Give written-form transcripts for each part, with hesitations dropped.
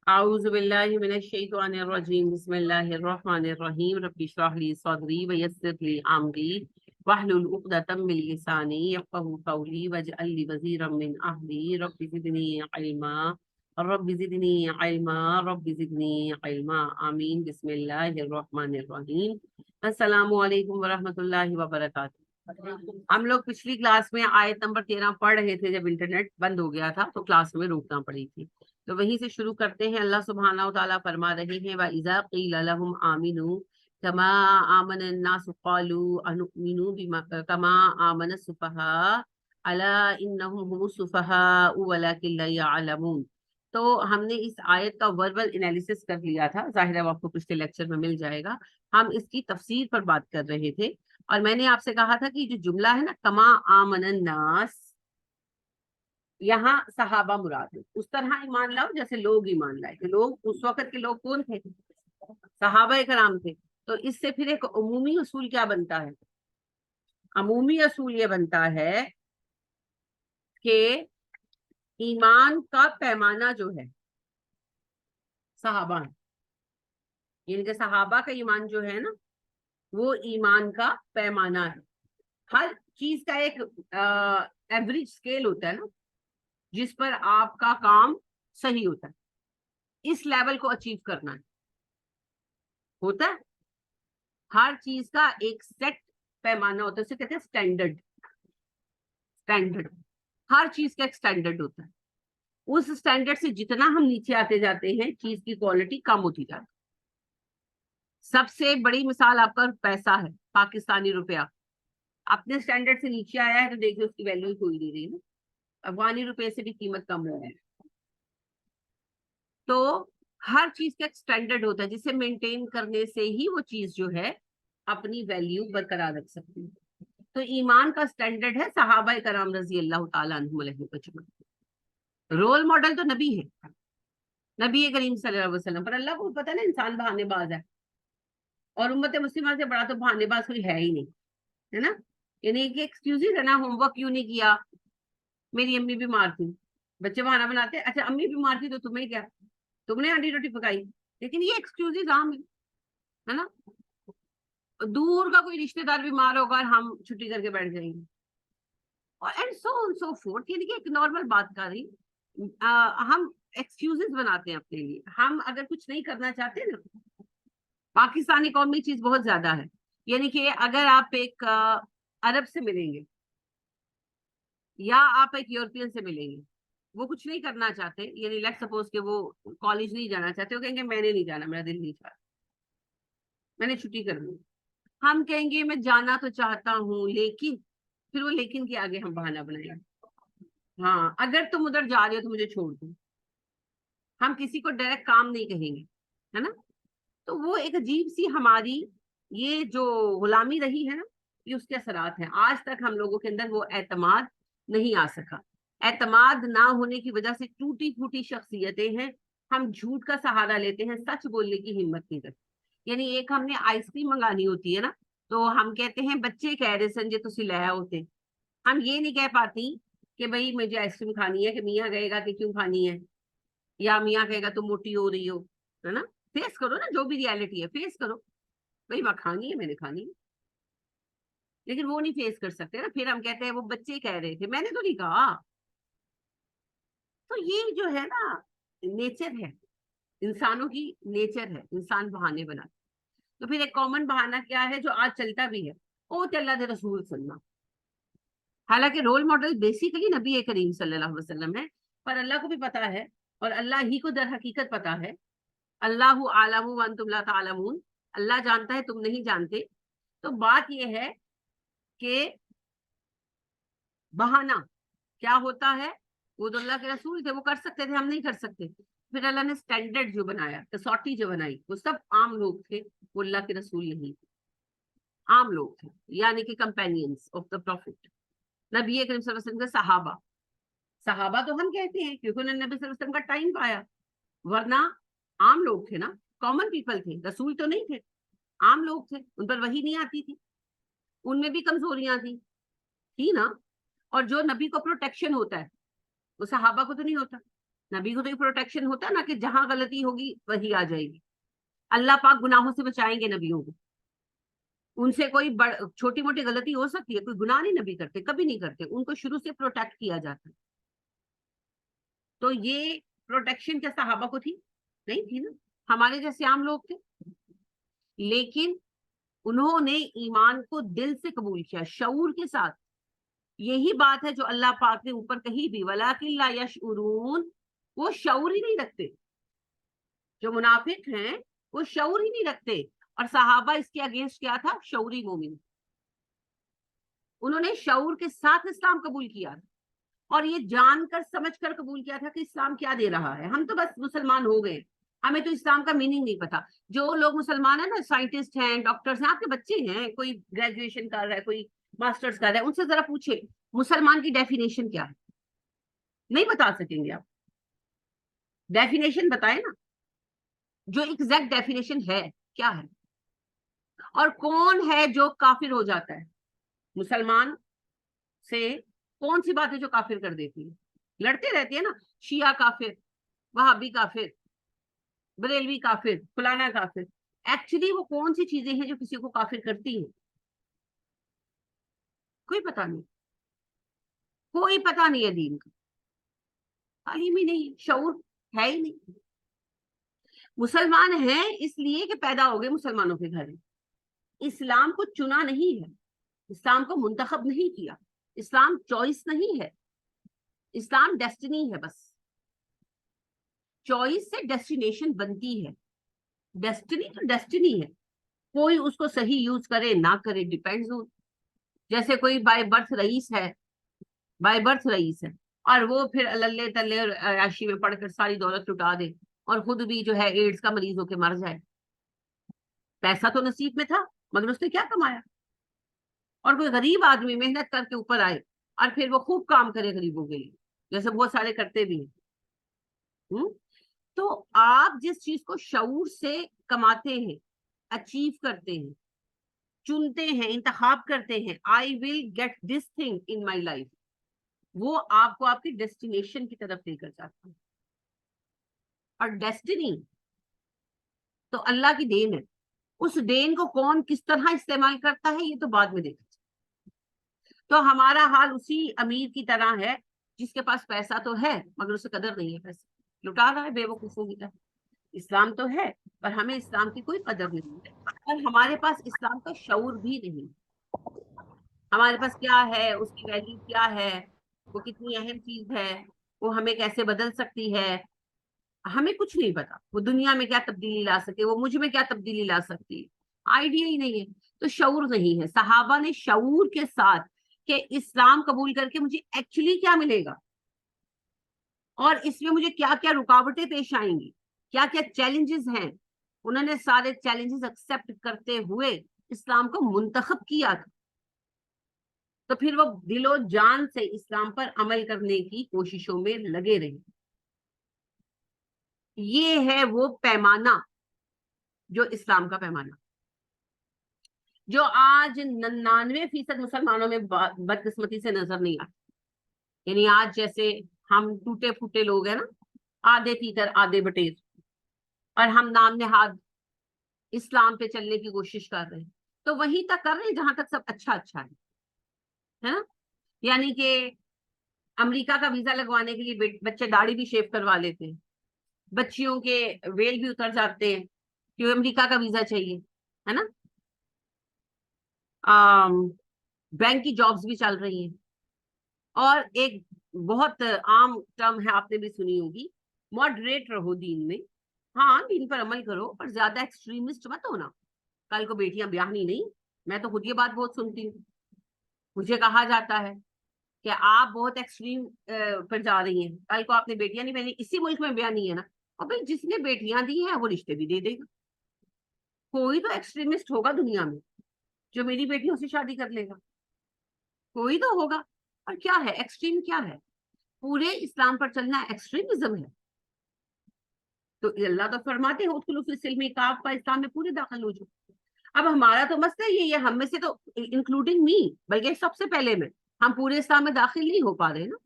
أعوذ بالله من الشيطان الرجيم بسم الله الرحمن الرحيم رب اشرح لي صدري ويسر لي أمري واحلل عقدة من لساني يفقهوا قولي واجعل لي وزيرا من أهلي رب زدني علما رب زدني علما رب زدني علما آمین بسم اللہ الرحمن الرحیم السلام علیکم ورحمۃ اللہ وبرکاتہ۔ ہم لوگ پچھلی کلاس میں آیت نمبر 13 پڑھ رہے تھے، جب انٹرنیٹ بند ہو گیا تھا تو کلاس میں روکنا پڑی تھی، تو وہیں سے شروع کرتے ہیں۔ اللہ سبحانہ و تعالیٰ فرما رہے ہیں وَإِذَا قِيلَ لَهُمْ آمِنُوا كَمَا آمَنَ النَّاسُ قَالُوا أَنُؤْمِنُ كَمَا آمَنَ السُّفَهَاءُ أَلَا إِنَّهُمْ هُمُ السُّفَهَاءُ وَلَكِنْ لَا يَعْلَمُونَ۔ تو ہم نے اس آیت کا وربل انالیسس کر لیا تھا، ظاہر ہے وہ آپ کو پچھلے لیکچر میں مل جائے گا۔ ہم اس کی تفسیر پر بات کر رہے تھے، اور میں نے آپ سے کہا تھا کہ جو جملہ ہے نا کما آمن الناس، یہاں صحابہ مراد ہے، اس طرح ایمان لاؤ جیسے لوگ ایمان لائے تھے۔ لوگ اس وقت کے لوگ کون تھے؟ صحابہ کرام تھے۔ تو اس سے پھر ایک عمومی اصول کیا بنتا ہے؟ عمومی اصول یہ بنتا ہے کہ ایمان کا پیمانہ جو ہے صحابہ ہے، یعنی کہ صحابہ کا ایمان جو ہے نا وہ ایمان کا پیمانہ ہے۔ ہر چیز کا ایک ایوریج اسکیل ہوتا ہے نا، جس پر آپ کا کام صحیح ہوتا ہے، اس لیول کو اچیو کرنا ہے، ہوتا ہے۔ ہر چیز کا ایک سیٹ پیمانہ ہوتا ہے، اسے کہتے ہیں اسٹینڈرڈ۔ اسٹینڈرڈ ہر چیز کا ایک اسٹینڈرڈ ہوتا ہے، اس اسٹینڈرڈ سے جتنا ہم نیچے آتے جاتے ہیں چیز کی کوالٹی کم ہوتی جاتی ہے۔ سب سے بڑی مثال آپ کا پیسہ ہے، پاکستانی روپیہ اپنے اسٹینڈرڈ سے نیچے آیا ہے تو دیکھیں اس کی ویلیو کوئی نہیں رہی نا، افغانی روپے سے بھی قیمت کم ہو گئی۔ تو ہر چیز کا ایک اسٹینڈرڈ ہوتا ہے جسے مینٹین کرنے سے ہی وہ چیز جو ہے اپنی ویلیو برقرار رکھ سکتی ہے۔ تو ایمان کا اسٹینڈرڈ ہے صحابہ کرام رضی اللہ تعالیٰ عنہم علیہ اجمعین۔ رول ماڈل تو نبی ہے، نبی کریم صلی اللہ علیہ وسلم، پر اللہ کو پتہ نا انسان بہانے باز ہے، اور امت مسلمہ سے بڑا تو بہانے باز کوئی ہے ہی نہیں، ہے نا۔ یعنی کہ ایکسکیوزز ہے نا، ہوم ورک کیوں نہیں کیا، میری امی بیمار تھی، بچے بہانا بناتے اچھا امی بیمار تھی تو تمہیں کیا، تم نے ہانڈی روٹی پکائی۔ لیکن یہ ایکسکیوزز عام ہے نا، دور کا کوئی رشتہ دار بیمار ہوگا اور ہم چھٹی کر کے بیٹھ جائیں گے، اور and so on so forth, یعنی کہ ایک نارمل بات کر رہی ہم ایکسکیوزز بناتے ہیں اپنے لیے۔ ہم اگر کچھ نہیں کرنا چاہتے نا، پاکستانی قوم میں چیز بہت زیادہ ہے، یعنی کہ اگر آپ ایک عرب سے ملیں گے یا آپ ایک یورپین سے ملیں گے، وہ کچھ نہیں کرنا چاہتے، یعنی لیٹ سپوز کہ وہ کالج نہیں جانا چاہتے، وہ کہیں گے میں نے نہیں جانا، میرا دل نہیں چاہتا، میں نے چھٹی کر دی۔ ہم کہیں گے میں جانا تو چاہتا ہوں لیکن، پھر وہ لیکن کے آگے ہم بہانہ بنائیں گے، ہاں اگر تم ادھر جا رہے ہو تو مجھے چھوڑ دو۔ ہم کسی کو ڈائریکٹ کام نہیں کہیں گے، ہے نا۔ تو وہ ایک عجیب سی ہماری یہ جو غلامی رہی ہے نا، یہ اس کے اثرات ہیں۔ آج تک ہم لوگوں کے اندر وہ اعتماد نہیں آ سکا، اعتماد نہ ہونے کی وجہ سے ٹوٹی پھوٹی شخصیتیں ہیں، ہم جھوٹ کا سہارا لیتے ہیں، سچ بولنے کی ہمت نہیں کرتے۔ یعنی ایک ہم نے آئس کریم منگانی ہوتی ہے نا، تو ہم کہتے ہیں بچے کہہ رہے سن جی تسی لے آؤ تے، ہم یہ نہیں کہہ پاتی کہ بھئی مجھے آئس کریم کھانی ہے، کہ میاں کہے گا کہ کیوں کھانی ہے، یا میاں کہے گا تم موٹی ہو رہی ہو، ہے نا۔ فیس کرو نا جو بھی ریالٹی ہے، فیس کرو، بھئی میں کھانی ہے، میں نے کھانی ہے، لیکن وہ نہیں فیس کر سکتے نا، پھر ہم کہتے ہیں وہ بچے کہہ رہے تھے، میں نے تو نہیں کہا۔ تو یہ جو ہے نا نیچر ہے، انسانوں کی نیچر ہے، انسان بہانے بناتے۔ تو پھر ایک کامن بہانہ کیا ہے جو آج چلتا بھی ہے، او اللہ دے رسول سننا، حالانکہ رول ماڈل بیسیکلی نبی کریم صلی اللہ علیہ وسلم ہے، پر اللہ کو بھی پتا ہے، اور اللہ ہی کو در حقیقت پتا ہے، اللہ عالم وانتم لا تعلمون، اللہ جانتا ہے تم نہیں جانتے۔ تو بات یہ ہے کہ بہانہ کیا ہوتا ہے، وہ تو اللہ کے رسول تھے، وہ کر سکتے تھے، ہم نہیں کر سکتے۔ پھر اللہ نے سٹینڈرڈ جو بنایا، کسوٹی جو بنائی، وہ سب عام لوگ تھے، وہ اللہ کے رسول نہیں تھے، عام لوگ تھے، یعنی کہ کمپینینز آف دا پروفٹ، نبی کریم صلی اللہ علیہ وسلم کے صحابہ۔ صحابہ تو ہم کہتے ہیں کیونکہ انہوں نے نبی صلی اللہ علیہ وسلم کا ٹائم پایا، ورنہ عام لوگ تھے نا، کامن پیپل تھے، رسول تو نہیں تھے، عام لوگ تھے، ان پر وحی نہیں آتی تھی، ان میں بھی کمزوریاں تھی نا۔ اور جو نبی کو پروٹیکشن ہوتا ہے وہ صحابہ کو تو نہیں ہوتا، نبی کو تو یہ پروٹیکشن ہوتا ہے نا کہ جہاں غلطی ہوگی وہی آ جائے گی. اللہ پاک گناہوں سے بچائیں گے نبیوں کو. ان سے کوئی چھوٹی موٹی غلطی ہو سکتی ہے, کوئی گناہ نہیں نبی کرتے, کبھی نہیں کرتے, ان کو شروع سے پروٹیکٹ کیا جاتا ہے. تو یہ پروٹیکشن کیا صحابہ کو تھی؟ نہیں تھی نا, ہمارے جیسے عام لوگ تھے. لیکن انہوں نے ایمان کو دل سے قبول کیا, شعور کے ساتھ. یہی بات ہے جو اللہ پاک نے اوپر کہی بھی, وَلَٰكِن لَا يَشْعُرُونَ, وہ شعور ہی نہیں رکھتے. جو منافق ہیں وہ شعور ہی نہیں رکھتے. اور صحابہ اس کے اگینسٹ کیا تھا؟ شعوری مومن. انہوں نے شعور کے ساتھ اسلام قبول کیا اور یہ جان کر سمجھ کر قبول کیا تھا کہ اسلام کیا دے رہا ہے. ہم تو بس مسلمان ہو گئے, ہمیں تو اسلام کا میننگ نہیں پتا. جو لوگ مسلمان ہیں نا, سائنٹسٹ ہیں, ڈاکٹرز ہیں, آپ کے بچے ہیں, کوئی گریجویشن کر رہا ہے, کوئی ماسٹرز کر رہا ہے, ان سے ذرا پوچھے مسلمان کی ڈیفینیشن کیا ہے. نہیں بتا سکیں گے آپ. ڈیفینیشن بتائیں نا, جو ایگزیکٹ ڈیفینیشن ہے کیا ہے. اور کون ہے جو کافر ہو جاتا ہے مسلمان سے؟ کون سی بات ہے جو کافر کر دیتی ہے؟ لڑتے رہتے ہیں نا, شیعہ کافر, وہابی کافر, بریلوی کافر, فلانا کافر. ایکچولی وہ کون سی چیزیں ہیں جو کسی کو کافر کرتی ہیں؟ کوئی پتہ نہیں, کوئی پتہ نہیں ہے دین کا. تعلیم ہی نہیں, شعور ہے ہی نہیں. مسلمان ہیں اس لیے کہ پیدا ہو گئے مسلمانوں کے گھر. اسلام کو چنا نہیں ہے, اسلام کو منتخب نہیں کیا, اسلام چوائس نہیں ہے, اسلام ڈیسٹنی ہے. بس چوائس سے ڈیسٹینیشن بنتی ہے. ڈیسٹنی تو ڈیسٹنی ہے, کوئی اس کو صحیح یوز کرے نہ کرے, ڈیپینڈز ہو. جیسے کوئی بائی برتھ رئیس ہے, بائی برتھ رئیس ہے, اور وہ پھر اللہ تلے عیاشی میں پڑھ کر ساری دولت لٹا دے اور خود بھی جو ہے ایڈز کا مریض ہو کے مر جائے. پیسہ تو نصیب میں تھا مگر اس نے کیا کمایا؟ اور کوئی غریب آدمی محنت کر کے اوپر آئے اور پھر وہ خوب کام کرے غریبوں کے لیے, جیسے بہت سارے کرتے بھی ہیں. تو آپ جس چیز کو شعور سے کماتے ہیں, اچیو کرتے ہیں, چنتے ہیں, انتخاب کرتے ہیں, I will get this thing in my life, وہ آپ کو آپ کی ڈیسٹینیشن کی طرف لے کر جاتا ہے. اور ڈیسٹنی تو اللہ کی دین ہے. اس دین کو کون کس طرح استعمال کرتا ہے یہ تو بعد میں دیکھا. تو ہمارا حال اسی امیر کی طرح ہے جس کے پاس پیسہ تو ہے مگر اسے قدر نہیں ہے, پیسے لٹا رہا ہے بے وقوفوں کی طرح. اسلام تو ہے پر ہمیں اسلام کی کوئی قدر نہیں ہے, اور ہمارے پاس اسلام کا شعور بھی نہیں. ہمارے پاس کیا ہے, اس کی ویلیو کیا ہے, وہ کتنی اہم چیز ہے, وہ ہمیں کیسے بدل سکتی ہے, ہمیں کچھ نہیں پتا. وہ دنیا میں کیا تبدیلی لا سکے, وہ مجھ میں کیا تبدیلی لا سکتی ہے, آئیڈیا ہی نہیں ہے. تو شعور نہیں ہے. صحابہ نے شعور کے ساتھ کہ اسلام قبول کر کے مجھے ایکچولی کیا ملے گا, اور اس میں مجھے کیا کیا رکاوٹیں پیش آئیں گی, کیا کیا چیلنجز ہیں, انہوں نے سارے چیلنجز ایکسپٹ کرتے ہوئے اسلام کو منتخب کیا تھا. تو پھر وہ دل و جان سے اسلام پر عمل کرنے کی کوششوں میں لگے رہے. یہ ہے وہ پیمانہ جو اسلام کا پیمانہ, جو آج 99% مسلمانوں میں بدقسمتی سے نظر نہیں آتا. یعنی آج جیسے ہم ٹوٹے پھوٹے لوگ ہیں نا, آدھے تیتر آدھے بٹیر, اور ہم نام نہاد اسلام پہ چلنے کی کوشش کر رہے ہیں, تو وہیں تک کر رہے ہیں جہاں تک سب اچھا اچھا ہے نا. یعنی کہ امریکہ کا ویزا لگوانے کے لیے بچے داڑھی بھی شیو کروا لیتے ہیں, بچیوں کے ویل بھی اتر جاتے ہیں کہ امریکہ کا ویزا چاہیے, ہے نا. بینک کی جابز بھی چل رہی ہیں. اور ایک بہت عام ٹرم ہے, آپ نے بھی سنی ہوگی, ماڈریٹ رہو دین میں. ہاں دین پر عمل کرو پر زیادہ ایکسٹریمسٹ مت ہونا. کل کو بیٹیاں بیاہنی نہیں. میں تو خود یہ بات بہت سنتی ہوں, مجھے کہا جاتا ہے کہ آپ بہت ایکسٹریم پر جا رہی ہیں, کل کو آپ نے بیٹیاں نہیں پہنی, اسی ملک میں بیاہ نہیں ہے نا. اور بھائی جس نے بیٹیاں دی ہیں وہ رشتے بھی دے دے گا. کوئی تو ایکسٹریمسٹ ہوگا دنیا میں جو میری بیٹیوں سے شادی کر لے گا, کوئی تو ہوگا. اور کیا ہے ایکسٹریم, کیا ہے پورے اسلام پر چلنا ایکسٹریمزم ہے. تو اللہ تو فرماتے ہیں ادخلوا فی السلم کافہ, اسلام میں پورے داخل ہو جاؤ. اب ہمارا تو مسئلہ یہ ہے, ہم میں سے تو انکلوڈنگ می, بلکہ سب سے پہلے میں, ہم پورے اسلام میں داخل نہیں ہو پا رہے نا.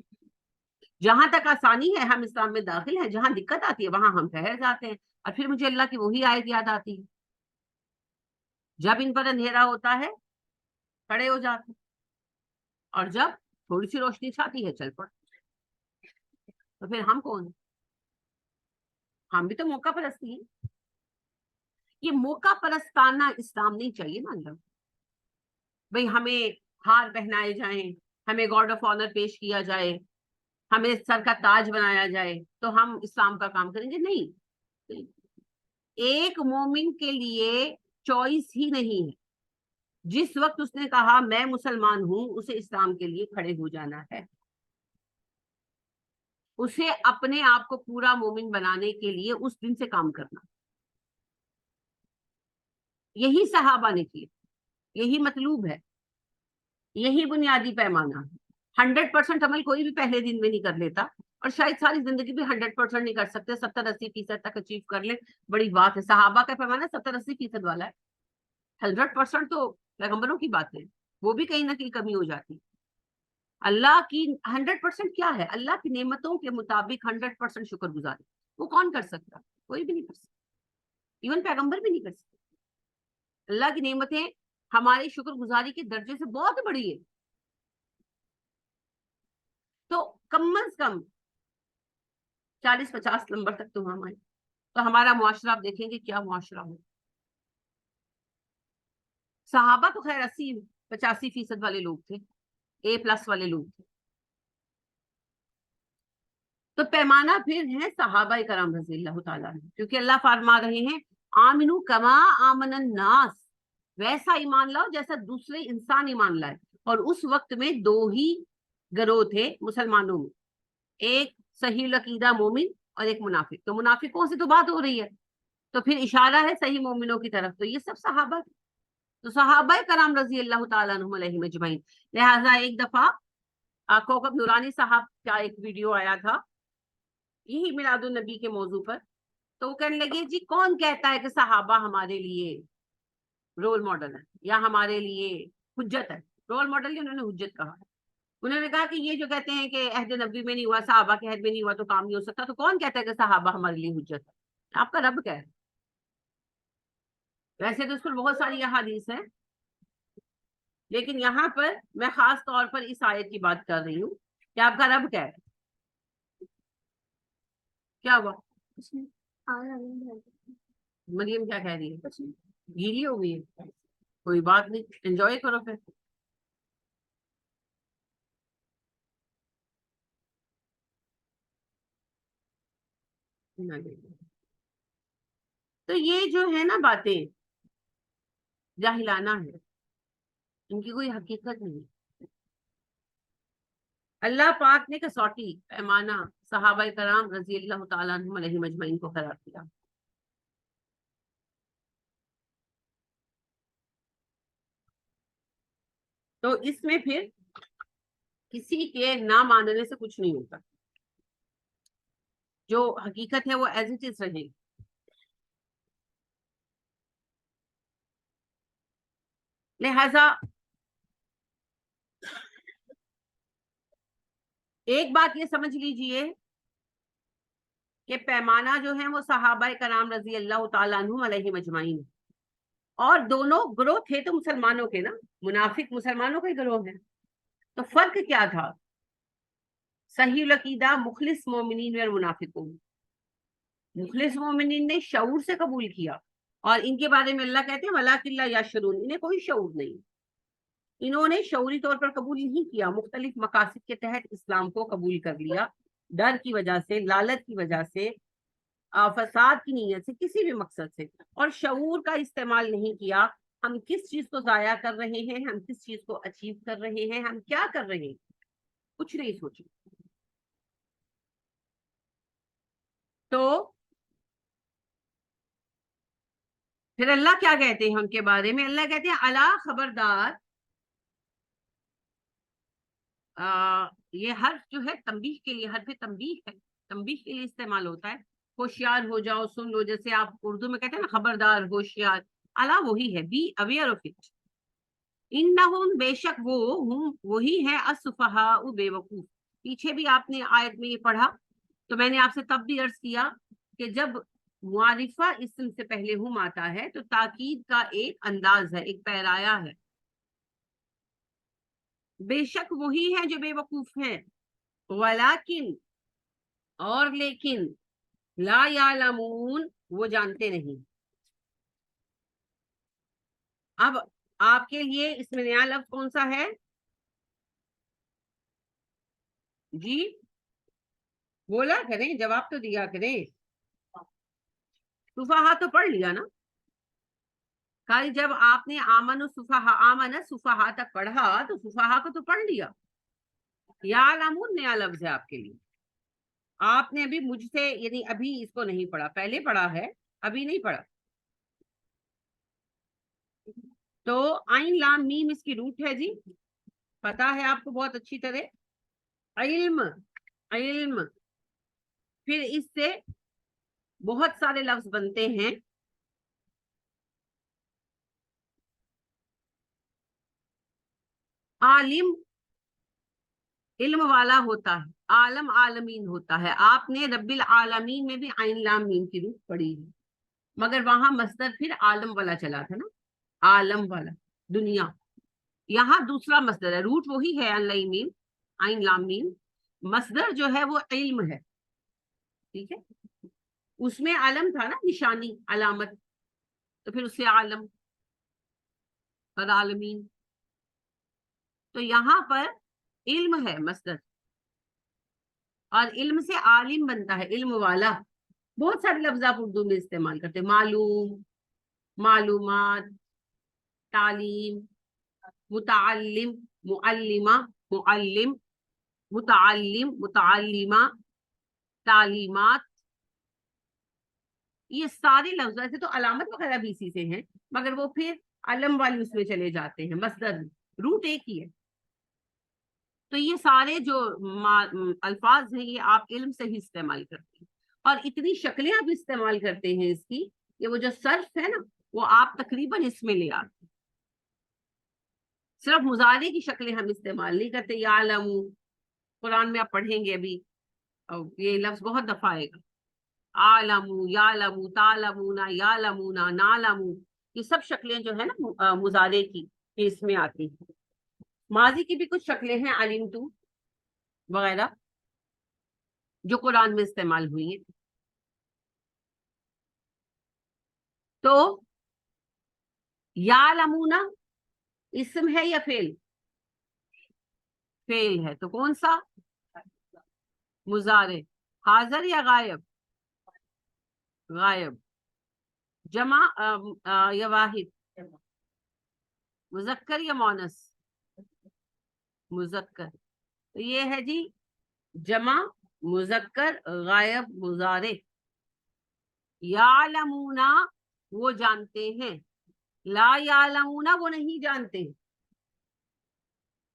جہاں تک آسانی ہے ہم اسلام میں داخل ہیں، جہاں دقت آتی ہے وہاں ہم ٹھہر جاتے ہیں، اور پھر مجھے اللہ کی وہی آیت یاد آتی ہے، جب ان پر اندھیرا ہوتا ہے کھڑے ہو جاتے ہیں، اور جب تھوڑی سی روشنی چھاتی ہے چل پڑ، تو پھر ہم کون ہیں؟ ہم بھی تو موقع پرستی ہیں۔ یہ موقع پرستانہ اسلام نہیں چاہیے نا اللہ، بھئی ہمیں ہار پہنائے جائیں، ہمیں گارڈ آف آنر پیش کیا جائے، ہمیں سر کا تاج بنایا جائے تو ہم اسلام کا کام کریں گے، نہیں۔ ایک مومن کے لیے چوائس ہی نہیں ہے، جس وقت اس نے کہا میں مسلمان ہوں اسے اسلام کے لیے کھڑے ہو جانا ہے، اسے اپنے آپ کو پورا مومن بنانے کے لیے اس دن سے کام کرنا۔ یہی صحابہ نے کیا، یہی مطلوب ہے، یہی بنیادی پیمانہ ہے۔ 100% عمل کوئی بھی پہلے دن میں نہیں کر لیتا، اور شاید ساری زندگی بھی 100% نہیں کر سکتے، 70-80% تک اچیو کر لیں بڑی بات ہے۔ صحابہ کا پیمانہ 70-80% والا ہے، 100% تو پیغمبروں کی بات ہے، وہ بھی کہیں نہ کہیں کمی ہو جاتی۔ اللہ کی 100% کیا ہے؟ اللہ کی نعمتوں کے مطابق 100% شکر گزاری، وہ کون کر سکتا؟ کوئی بھی نہیں کر سکتا، ایون پیغمبر بھی نہیں کر سکتا۔ اللہ کی نعمتیں ہماری شکر گزاری کے درجے سے بہت بڑی ہے، تو کم از کم 40-50 نمبر تک تو ہم آئے، تو ہمارا معاشرہ آپ دیکھیں گے کیا معاشرہ ہو۔ صحابہ تو خیر 80-85% والے لوگ تھے، A+ والے لوگ تھے، تو پیمانہ پھر ہے صحابہ کرام رضی اللہ تعالیٰ عنہ، کیونکہ اللہ فرما رہے ہیں آمنو کما آمن الناس، ویسا ایمان لاؤ جیسا دوسرے انسان ایمان لائے۔ اور اس وقت میں 2 ہی گروہ تھے مسلمانوں میں، ایک صحیح العقیدہ مومن اور ایک منافق، تو منافقوں سے تو بات ہو رہی ہے، تو پھر اشارہ ہے صحیح مومنوں کی طرف، تو یہ سب صحابہ، تو صحابہ کرام رضی اللہ تعالیٰ عنہم علیہم اجمعین۔ لہٰذا ایک دفعہ کوکب نورانی صاحب کا ایک ویڈیو آیا تھا یہی میلاد النبی کے موضوع پر، تو وہ کہنے لگے جی کون کہتا ہے کہ صحابہ ہمارے لیے رول ماڈل ہے یا ہمارے لیے حجت ہے؟ رول ماڈل ہی انہوں نے حجت کہا ہے۔ انہوں نے کہا کہ یہ جو کہتے ہیں کہ عہد نبی میں نہیں ہوا، صحابہ کے عہد میں نہیں ہوا تو کام نہیں ہو سکتا، تو کون کہتا ہے کہ صحابہ ہمارے لیے حجت ہے؟ آپ کا رب کہہ ہے۔ ویسے تو اس پر بہت ساری احادیث ہیں، لیکن یہاں پر میں خاص طور پر اس آیت کی بات کر رہی ہوں کہ آپ کا رب کہہ ہے۔ کیا ہوا؟ مریم کیا کہہ رہی ہے؟ گیلی ہو گئی ہے؟ کوئی بات نہیں، انجوائے کرو پھر۔ تو یہ جو ہے نا باتیں جاہلانہ ہے، ان کی کوئی حقیقت نہیں۔ اللہ پاک نے کسوٹی پیمانہ صحابہ کرام رضی اللہ تعالیٰ عنہم علیہم اجمعین کو قرار دیا۔ تو اس میں پھر کسی کے نہ ماننے سے کچھ نہیں ہوتا، جو حقیقت ہے وہ ایز اٹ از رہے۔ لہذا ایک بات یہ سمجھ لیجئے کہ پیمانہ جو ہے وہ صحابہ کرام رضی اللہ تعالیٰ عنہم علیہم اجمعین، اور دونوں گروہ تھے تو مسلمانوں کے نا، منافق مسلمانوں کے گروہ ہیں، تو فرق کیا تھا؟ صحیح العقیدہ مخلص مومنین اور منافقوں، مخلص مومنین نے شعور سے قبول کیا، اور ان کے بارے میں اللہ کہتے ہیں وَلَٰكِن لَا يَشْعُرُونَ، انہیں کوئی شعور نہیں، انہوں نے شعوری طور پر قبول نہیں کیا، مختلف مقاصد کے تحت اسلام کو قبول کر لیا، ڈر کی وجہ سے، لالچ کی وجہ سے، فساد کی نیت سے، کسی بھی مقصد سے، اور شعور کا استعمال نہیں کیا۔ ہم کس چیز کو ضائع کر رہے ہیں، ہم کس چیز کو اچیو کر رہے ہیں، ہم کیا کر رہے ہیں، کچھ نہیں سوچے۔ تو پھر اللہ کیا کہتے ہیں ان کے بارے میں؟ اللہ کہتے ہیں اللہ خبردار، یہ حرف جو ہے تنبیہ کے لیے، حرف تنبیہ ہے، تنبیہ کے لیے استعمال ہوتا ہے، ہوشیار ہو جاؤ، سن لو، جیسے آپ اردو میں کہتے ہیں نا خبردار، ہوشیار، اللہ وہی ہے، بی اویئر آف اٹ، انہم بے شک وہ ہم وہی ہے السفہاء بے وقوف، پیچھے بھی آپ نے آیت میں یہ پڑھا، تو میں نے آپ سے تب بھی عرض کیا کہ جب معرفہ اسم سے پہلے ہم آتا ہے تو تاکید کا ایک انداز ہے، ایک پیرایا ہے. بے شک وہی ہیں جو بے وقوف ہیں، ولیکن اور لیکن، لا یعلمون وہ جانتے نہیں. اب آپ کے لیے اس میں نیا لفظ کون سا ہے جی؟ بولا کریں، جواب تو دیا کریں. صفحہ تو پڑھ لیا نا کل جب آپ نے آمن صفحہ تک پڑھا تو صفحہ کو تو پڑھ لیا. یعلمون نیا لفظ ہے آپ کے لیے. آپ نے ابھی مجھ سے یعنی ابھی اس کو نہیں پڑھا، پہلے پڑھا ہے ابھی نہیں پڑھا. تو عین لام میم اس کی روٹ ہے جی، پتا ہے آپ کو بہت اچھی طرح. علم، علم، پھر اس سے بہت سارے لفظ بنتے ہیں. عالم علم والا ہوتا ہے، عالم عالمین ہوتا ہے. آپ نے رب العالمین میں بھی عین لام میم کی روٹ پڑھی ہے، مگر وہاں مصدر پھر عالم والا چلا تھا نا، عالم والا دنیا. یہاں دوسرا مصدر ہے، روٹ وہی ہے عین لام میم، مصدر جو ہے وہ علم ہے. ٹھیک ہے، اس میں علم تھا نا، نشانی علامت، تو پھر اس سے عالم اور عالمین. تو یہاں پر علم ہے مصدر، اور علم سے عالم بنتا ہے، علم والا. بہت سارے لفظ آپ اردو میں استعمال کرتے ہیں، معلوم، معلومات، تعلیم، متعلم، معلمہ، معلم، متعلم، متعلمہ، تعلیمات. یہ سارے لفظ ویسے تو علامت وغیرہ بھی اسی سے ہیں، مگر وہ پھر علم والی اس میں چلے جاتے ہیں، مصدر روٹ ایک ہی ہے. تو یہ سارے جو الفاظ ہیں یہ آپ علم سے ہی استعمال کرتے ہیں، اور اتنی شکلیں آپ استعمال کرتے ہیں اس کی، یہ وہ جو صرف ہے نا وہ آپ تقریباً اس میں لے آتے ہیں. صرف مضارع کی شکلیں ہم استعمال نہیں کرتے. یعلم، قرآن میں آپ پڑھیں گے ابھی یہ لفظ بہت دفعہ آئے گا، عالم، یعلم، تعلمون، یعلمون، نعلم، یہ سب شکلیں جو ہے نا مضارع کی اس میں آتی ہیں. ماضی کی بھی کچھ شکلیں ہیں، علمت وغیرہ، جو قرآن میں استعمال ہوئی ہیں. تو یعلمون اسم ہے یا فعل؟ فعل ہے، تو کون سا؟ مضارع. حاضر یا غائب؟ غائب. جمع یا واحد؟ مذکر یا مونس؟ مذکر. تو یہ ہے جی جمع، مذکر، غائب، مضارع. یعلمون وہ جانتے ہیں، لا یعلمون وہ نہیں جانتے.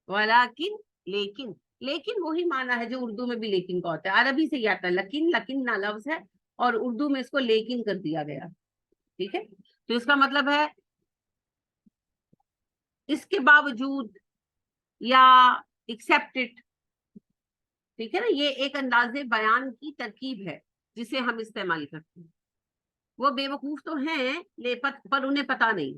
ولیکن لیکن، لیکن وہی معنی ہے جو اردو میں بھی لیکن کا ہوتا ہے. عربی سے یہ آتا ہے لیکن، لیکن نہ لفظ ہے اور اردو میں اس کو لیکن کر دیا گیا. ٹھیک ہے، تو اس کا مطلب ہے اس کے باوجود یا ایکسپٹڈ. ٹھیک ہے نا، یہ ایک انداز بیان کی ترکیب ہے جسے ہم استعمال کرتے ہیں. وہ بے وقوف تو ہیں پر انہیں پتا نہیں،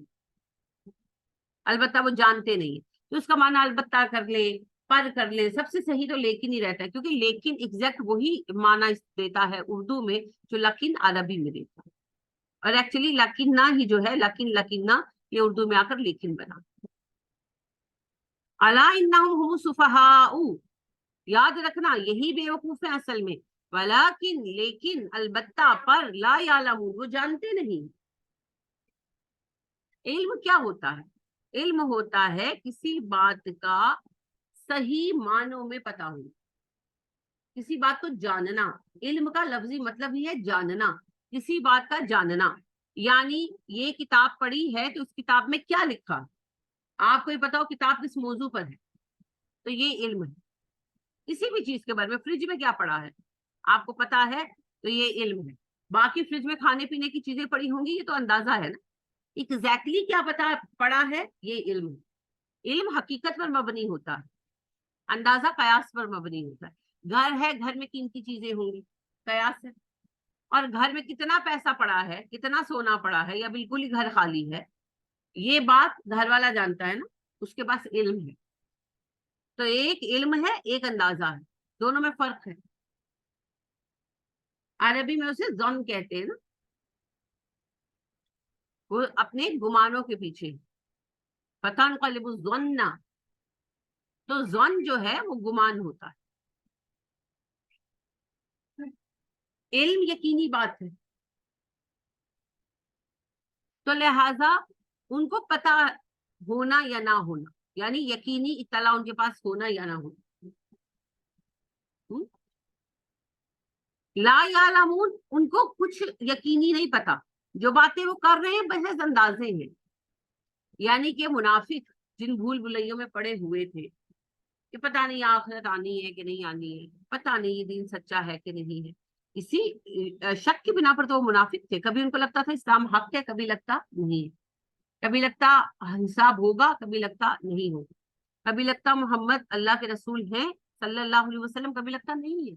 البتہ وہ جانتے نہیں. تو اس کا معنی البتہ کر لیں، پر کر لیں، سب سے صحیح تو لیکن ہی رہتا ہے، کیونکہ لیکن ایگزیکٹ وہی معنی دیتا ہے اردو میں جو لیکن عربی میں دیتا ہے. اور ایکچولی لیکن نہ ہی جو ہے لیکن نہ یہ اردو میں آ کر لیکن بنا. الا انہم هم السفہاء، یاد رکھنا یہی بے وقوف ہے اصل میں. ولیکن لیکن، البتہ، پر، لا یعلمون وہ جانتے نہیں. علم کیا ہوتا ہے؟ علم ہوتا ہے کسی بات کا صحیح معنوں میں پتا ہو، کسی بات کو جاننا. علم کا لفظی مطلب ہی ہے جاننا، کسی بات کا جاننا. یعنی یہ کتاب پڑھی ہے تو اس کتاب میں کیا لکھا، آپ کو یہ پتا ہو کتاب کس موضوع پر ہے، تو یہ علم ہے. کسی بھی چیز کے بارے میں، فریج میں کیا پڑا ہے آپ کو پتا ہے تو یہ علم ہے. باقی فریج میں کھانے پینے کی چیزیں پڑی ہوں گی یہ تو اندازہ ہے نا، ایگزیکٹلی کیا پتا پڑا ہے یہ علم ہے. علم حقیقت پر مبنی ہوتا ہے. اندازہ قیاس پر مبنی ہوتا ہے۔ گھر ہے، گھر میں قیمتی چیزیں ہوں گی، قیاس ہے۔ اور گھر میں کتنا پیسہ پڑا ہے، کتنا سونا پڑا ہے، یا بالکل ہی گھر خالی ہے، یہ بات گھر والا جانتا ہے نا، اس کے پاس علم ہے۔ تو ایک علم ہے، ایک اندازہ ہے، دونوں میں فرق ہے۔ عربی میں اسے ظن کہتے ہیں نا، وہ اپنے گمانوں کے پیچھے، فتنقلب الظن، تو ظن جو ہے وہ گمان ہوتا ہے، علم یقینی بات ہے۔ تو لہذا ان کو پتا ہونا یا نہ ہونا، یعنی یقینی اطلاع ان کے پاس ہونا یا نہ ہونا۔ لا یعلمون، ان کو کچھ یقینی نہیں پتا، جو باتیں وہ کر رہے ہیں بحث اندازے ہیں۔ یعنی کہ منافق جن بھول بھلیوں میں پڑے ہوئے تھے کہ پتہ نہیں آخرت آنی ہے کہ نہیں آنی ہے، پتہ نہیں یہ دین سچا ہے کہ نہیں ہے، اسی شک کی بنا پر تو وہ منافق تھے۔ کبھی ان کو لگتا تھا اسلام حق ہے، کبھی لگتا نہیں ہے، کبھی لگتا حساب ہوگا، کبھی لگتا نہیں ہوگا، کبھی لگتا محمد اللہ کے رسول ہیں صلی اللہ علیہ وسلم، کبھی لگتا نہیں ہے۔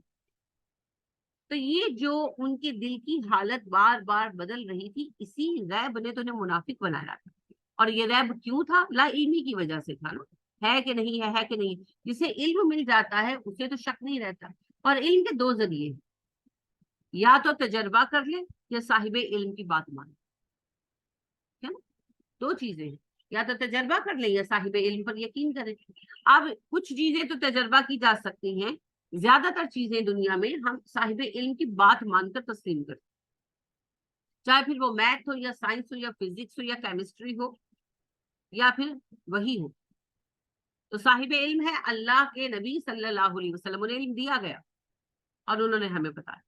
تو یہ جو ان کے دل کی حالت بار بار بدل رہی تھی، اسی ریب نے تو انہیں منافق بنایا تھا۔ اور یہ ریب کیوں تھا؟ لا علمی کی وجہ سے تھا نا، ہے کہ نہیں ہے کہ نہیں۔ جسے علم مل جاتا ہے اسے تو شک نہیں رہتا۔ اور علم کے دو ذریعے ہیں، یا تو تجربہ کر لے یا صاحب علم کی بات مان، ہے نا، دو چیزیں ہیں، یا تو تجربہ کر لیں یا صاحب علم پر یقین کریں۔ اب کچھ چیزیں تو تجربہ کی جا سکتی ہیں، زیادہ تر چیزیں دنیا میں ہم صاحب علم کی بات مان کر تسلیم کرتے، چاہے پھر وہ میتھ ہو یا سائنس ہو یا فزکس ہو یا کیمسٹری ہو یا پھر وہی ہو۔ تو صاحب علم ہے اللہ کے نبی صلی اللہ علیہ وسلم، انہیں علم دیا گیا اور انہوں نے ہمیں بتایا۔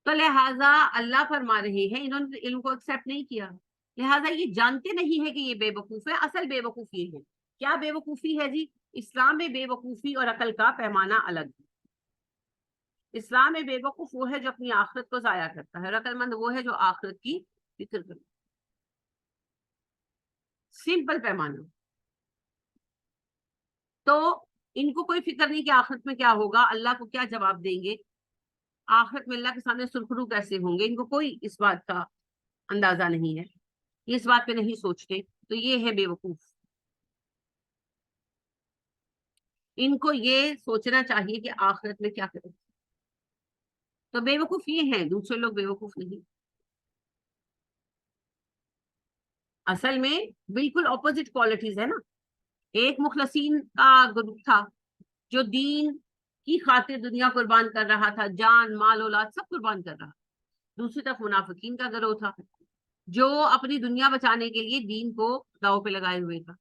تو لہٰذا اللہ فرما رہے ہیں انہوں نے علم کو ایکسیپٹ نہیں کیا، لہٰذا یہ جانتے نہیں ہے کہ یہ بے وقوف ہے۔ اصل بے وقوف یہ ہے، کیا بے وقوفی ہے جی؟ اسلام میں بے وقوفی اور عقل کا پیمانہ الگ ہے۔ اسلام میں بے وقوف وہ ہے جو اپنی آخرت کو ضائع کرتا ہے، اور عقل مند وہ ہے جو آخرت کی فکر کرتا ہے۔ سمپل پیمانہ۔ تو ان کو کوئی فکر نہیں کہ آخرت میں کیا ہوگا، اللہ کو کیا جواب دیں گے، آخرت میں اللہ کے سامنے سرخرو کیسے ہوں گے، ان کو کوئی اس بات کا اندازہ نہیں ہے، یہ اس بات پہ نہیں سوچتے۔ تو یہ ہے بے وقوف۔ ان کو یہ سوچنا چاہیے کہ آخرت میں کیا کریں۔ تو بے وقوف یہ ہیں، دوسرے لوگ بے وقوف نہیں۔ اصل میں بالکل اپوزٹ کوالٹیز ہے نا۔ ایک مخلصین کا گروپ تھا جو دین کی خاطر دنیا قربان کر رہا تھا، جان مال اولاد سب قربان کر رہا۔ دوسری طرف منافقین کا گروہ تھا جو اپنی دنیا بچانے کے لیے دین کو داؤ پہ لگائے ہوئے تھا۔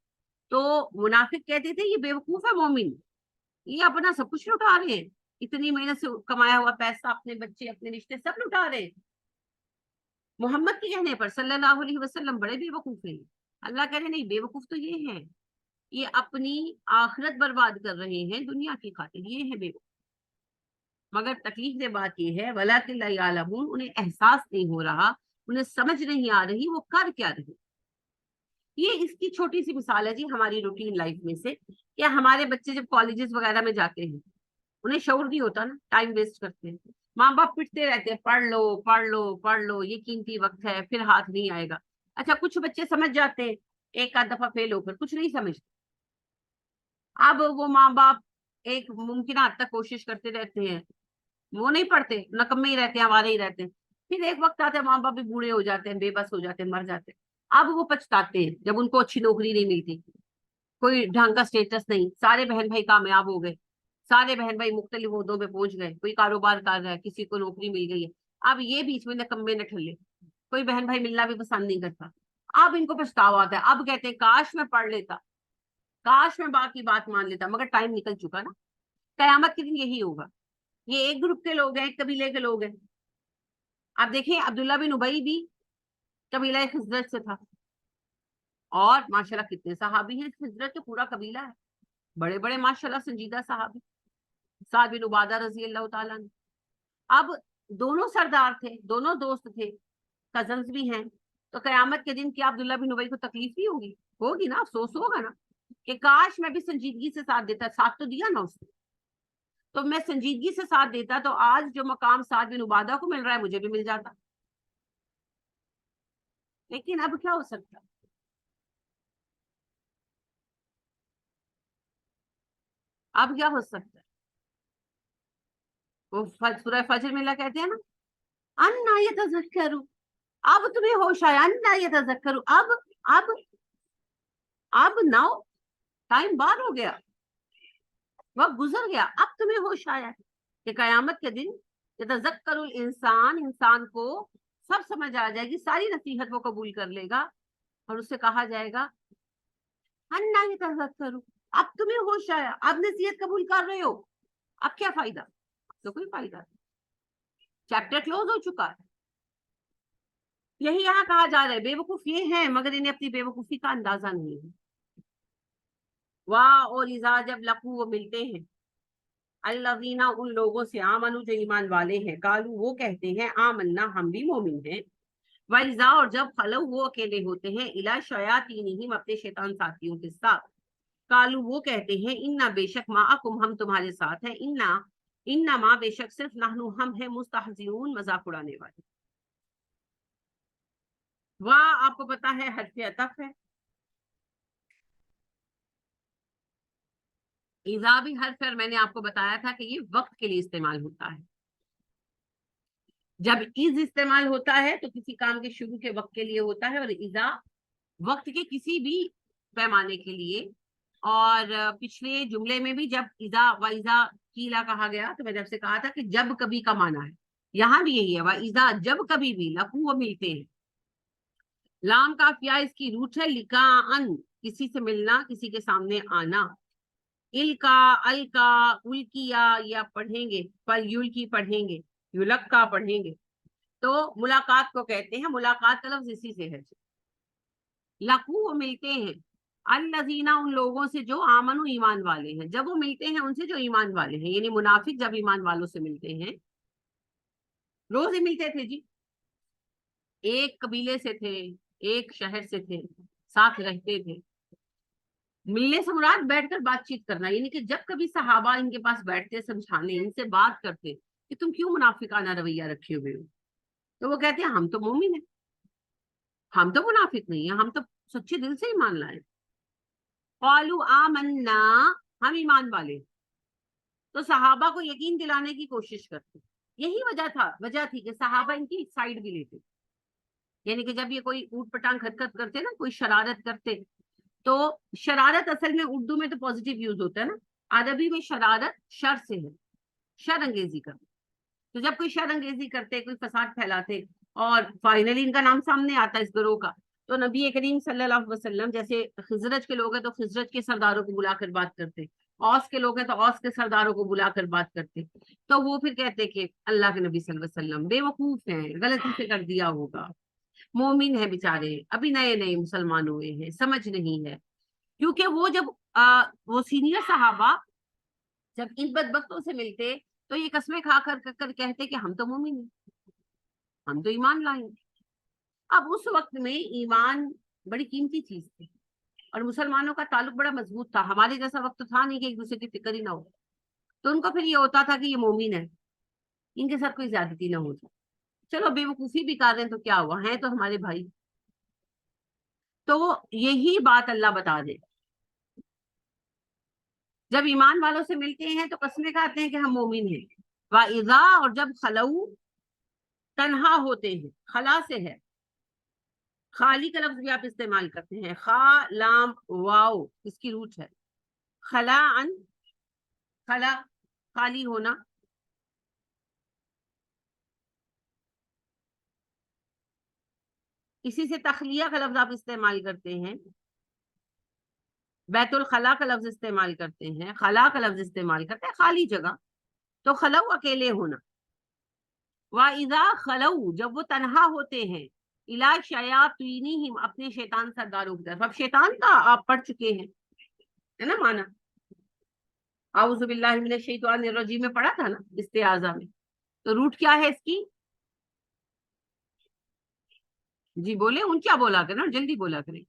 تو منافق کہتے تھے یہ بیوقوف ہے مومن، یہ اپنا سب کچھ لٹا رہے ہیں، اتنی محنت سے کمایا ہوا پیسہ، اپنے بچے اپنے رشتے سب لٹا رہے ہیں۔ محمد کے کہنے پر صلی اللہ علیہ وسلم بڑے بے وقوف ہیں۔ اللہ کہہ رہے نہیں، بے وقوف تو یہ ہے، یہ اپنی آخرت برباد کر رہے ہیں دنیا کی خاطر، یہ ہے بے وقوف۔ مگر تکلیف دہ بات یہ ہے وَلَٰكِن لَا يَعْلَمُونَ، انہیں احساس نہیں ہو رہا، انہیں سمجھ نہیں آ رہی وہ کر کیا رہے۔ یہ اس کی چھوٹی سی مثال ہے جی ہماری روٹین لائف میں سے، کہ ہمارے بچے جب کالجز وغیرہ میں جاتے ہیں انہیں شعور نہیں ہوتا نا، ٹائم ویسٹ کرتے ہیں، ماں باپ پٹتے رہتے ہیں پڑھ لو پڑھ لو پڑھ لو، یہ قیمتی وقت ہے پھر ہاتھ نہیں آئے گا۔ اچھا کچھ بچے سمجھ جاتے ہیں، ایک آدھ دفعہ فیل ہو کر، کچھ نہیں سمجھتے۔ اب وہ ماں باپ ایک ممکنہ حد تک کوشش کرتے رہتے ہیں، وہ نہیں پڑھتے، نکمے ہی رہتے ہیں، آوارے ہی رہتے ہیں۔ پھر ایک وقت آتا ہے ماں باپ بھی بوڑھے ہو جاتے ہیں، بے بس ہو جاتے ہیں، مر جاتے ہیں۔ اب وہ پچھتاتے ہیں جب ان کو اچھی نوکری نہیں ملتی، کوئی ڈھنگ کا اسٹیٹس نہیں، سارے بہن بھائی کامیاب ہو گئے، سارے بہن بھائی مختلف عہدوں پہ پہنچ گئے، کوئی کاروبار کر رہا ہے، کسی کو نوکری مل گئی ہے۔ اب یہ بیچ میں نکمے نہ ٹھلے، کوئی بہن بھائی ملنا بھی پسند نہیں کرتا۔ اب ان کو پچھتاوا آتا ہے، اب کہتے ہیں کاش میں پڑھ لیتا، کاش میں باپ کی بات مان لیتا، مگر ٹائم نکل چکا نا۔ قیامت کے دن یہی ہوگا۔ یہ ایک گروپ کے لوگ ہیں، ایک قبیلے کے لوگ ہیں۔ اب دیکھیں عبداللہ بن ابی بھی قبیلہ خزرج سے تھا، اور ماشاءاللہ کتنے صحابی ہیں خزرج کے، پورا قبیلہ ہے، بڑے بڑے ماشاءاللہ سنجیدہ صحابی، سعد بن عبادہ رضی اللہ تعالیٰ عنہ۔ اب دونوں سردار تھے، دونوں دوست تھے، کزنز بھی ہیں۔ تو قیامت کے دن کیا عبداللہ بن ابی کو تکلیف نہیں ہوگی؟ ہوگی نا، افسوس ہوگا نا۔ کہ کاش میں بھی سنجیدگی سے ساتھ دیتا. ساتھ تو دیا نا اس نے, تو میں سنجیدگی سے ساتھ دیتا تو آج جو مقام سعد بن عبادہ کو مل رہا ہے مجھے بھی مل جاتا. لیکن اب کیا ہو سکتا, اب کیا ہو سکتا ہے. وہ سورہ فجر میں اللہ کہتے ہیں نا, انا یتذکروا, اب تمہیں ہوش آیا, انا یتذکروا, اب ناؤ, ٹائم بار ہو گیا, وقت گزر گیا, اب تمہیں ہوش آیا ہے کہ قیامت کے دن یتذکر الانسان, انسان کو سب سمجھ آ جائے گی, ساری نصیحت وہ قبول کر لے گا, اور اس سے کہا جائے گا انا یتذکروا, اب تمہیں ہوش آیا, اب نصیحت قبول کر رہے ہو, اب کیا فائدہ, تو کوئی فائدہ نہیں, چیپٹر کلوز ہو چکا ہے. یہی یہاں کہا جا رہا ہے بے وقوف یہ ہیں مگر انہیں اپنی بے وقوفی کا اندازہ نہیں ہے. واہ, اور اذا جب لقو وہ ملتے ہیں, الذین ان لوگوں سے, آمنو جو ایمان والے ہیں, قالو وہ کہتے ہیں, آمنا ہم بھی مومن ہیں, وَإِذَا اور جب خلو وہ اکیلے ہوتے ہیں, الی شیاطینہم اپنے شیطان ساتھیوں کے ساتھ, قالو وہ کہتے ہیں, انا بے شک معکم ہم تمہارے ساتھ ہیں, انما بے شک صرف نحن ہم ہیں, مستہزئون مذاق اڑانے والے. واہ آپ کو پتا ہے حرف عطف ہے, اذا بھی حرف ہے, اور میں نے آپ کو بتایا تھا کہ یہ وقت کے لیے استعمال ہوتا ہے. جب از استعمال ہوتا ہے تو کسی کام کے شروع کے وقت کے لیے ہوتا ہے, اور اذا وقت کے کسی بھی پیمانے کے لیے. اور پچھلے جملے میں بھی جب اذا و اذا قیلا کہا گیا تو میں نے آپ سے کہا تھا کہ جب کبھی کا معنی ہے, یہاں بھی یہی ہے, و اذا جب کبھی بھی, لقو وہ ملتے ہیں. لام کافیہ اس کی روٹ ہے, لقاءن کسی سے ملنا, کسی کے سامنے آنا. الکا الکا الکیا یا پڑھیں گے, پر یلکی پڑھیں گے, یلکا پڑھیں گے, تو ملاقات کو کہتے ہیں. ملاقات کا لفظ اسی سے ہے. لقو وہ ملتے ہیں, الذین ان لوگوں سے جو آمنو ایمان والے ہیں, جب وہ ملتے ہیں ان سے جو ایمان والے ہیں, یعنی منافق جب ایمان والوں سے ملتے ہیں, روز ہی ملتے تھے جی, ایک قبیلے سے تھے, ایک شہر سے تھے, ساتھ رہتے تھے. ملنے سے مراد بیٹھ کر بات چیت کرنا, یعنی کہ جب کبھی صحابہ ان کے پاس بیٹھتے سمجھانے, ان سے بات کرتے کہ تم کیوں منافقانہ رویہ رکھے ہوئے ہو, تو وہ کہتے ہیں ہم تو مومن ہیں, ہم تو منافق نہیں ہیں, ہم تو سچے دل سے ایمان لائے. قالوا آمنا, ہم ایمان والے. تو صحابہ کو یقین دلانے کی کوشش کرتے. یہی وجہ تھی کہ صحابہ ان کی سائڈ بھی لیتے, یعنی کہ جب یہ کوئی اوٹ پٹانگ حرکت کرتے نا, کوئی شرارت کرتے, تو شرارت اصل میں اردو میں تو پازیٹیو یوز ہوتا ہے نا, عربی میں شرارت شر سے ہے, شر انگیزی کرتے. تو جب کوئی شر انگیزی کرتے, کوئی فساد پھیلاتے, اور فائنلی ان کا نام سامنے آتا ہے اس گروہ کا, تو نبی کریم صلی اللہ علیہ وسلم جیسے خزرج کے لوگ ہیں تو خزرج کے سرداروں کو بلا کر بات کرتے, اوس کے لوگ ہیں تو اوس کے سرداروں کو بلا کر بات کرتے, تو وہ پھر کہتے کہ اللہ کے نبی صلی اللہ علیہ وسلم بے وقوف ہیں, غلطی سے کر دیا ہوگا, مومن ہیں بیچارے, ابھی نئے نئے مسلمان ہوئے ہیں, سمجھ نہیں ہے. کیونکہ وہ جب وہ سینئر صحابہ جب ان بدبختوں سے ملتے تو یہ قسمیں کھا کر کہتے کہ ہم تو مومن ہیں, ہم تو ایمان لائیں. اب اس وقت میں ایمان بڑی قیمتی چیز تھی, اور مسلمانوں کا تعلق بڑا مضبوط تھا. ہمارے جیسا وقت تھا نہیں کہ ایک دوسرے کی فکر ہی نہ ہو, تو ان کو پھر یہ ہوتا تھا کہ یہ مومن ہے, ان کے ساتھ کوئی زیادتی نہ ہو جائے. چلو بے وقوفی بھی کر رہے ہیں تو کیا ہوا, ہیں تو ہمارے بھائی. تو یہی بات اللہ بتا دے, جب ایمان والوں سے ملتے ہیں تو قسمیں کھاتے ہیں کہ ہم مومن ہیں. وَإِذَا اور جب خلو تنہا ہوتے ہیں, خلا سے ہے, خالی کا لفظ بھی آپ استعمال کرتے ہیں, خا لام واو اس کی روٹ ہے. خلا ان, خلا خالی ہونا, اسی سے تخلیہ کا لفظ آپ استعمال کرتے ہیں, بیت الخلا کا لفظ استعمال کرتے ہیں, خلا کا لفظ استعمال کرتے ہیں, خالی جگہ. تو خلو اکیلے ہونا. وَإِذَا خَلَوْا جب وہ تنہا ہوتے ہیں, اِلَىٰ شَيَاطِینِہِمْ اپنے شیطان سرداروں کی طرف. اب شیطان کا آپ پڑھ چکے ہیں, ہے نا مانا, اعوذ باللہ من الشیطان الرجیم میں پڑھا تھا نا استعاذہ میں. تو روٹ کیا ہے اس کی؟ جی بولے, ان کیا بولا کریں, جلدی بولا کریں.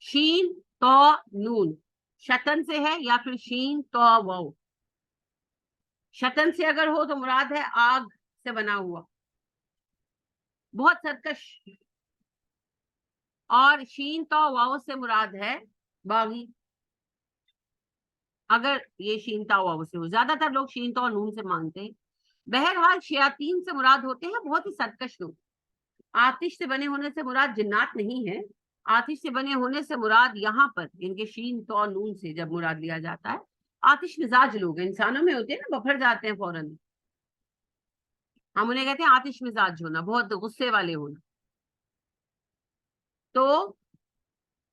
شین تو نون شتن سے ہے یا پھر شین تو واو. شتن سے اگر ہو تو مراد ہے آگ سے بنا ہوا، بہت سرکش. اور شین تو واو سے مراد ہے باغی. اگر یہ شین تا واو سے ہو، زیادہ تر لوگ شین تو نون سے مانتے ہیں. بہرحال شیاطین سے مراد ہوتے ہیں بہت ہی سرکش لوگ. آتش سے بنے ہونے سے مراد جنات نہیں ہے. آتش سے بنے ہونے سے مراد یہاں پر ان کے شین تو نون سے جب مراد لیا جاتا ہے آتش مزاج لوگ ہیں. انسانوں میں ہوتے ہیں نا، بپھر جاتے ہیں فوراً، ہم انہیں کہتے ہیں آتش مزاج ہونا، بہت غصے والے ہونا. تو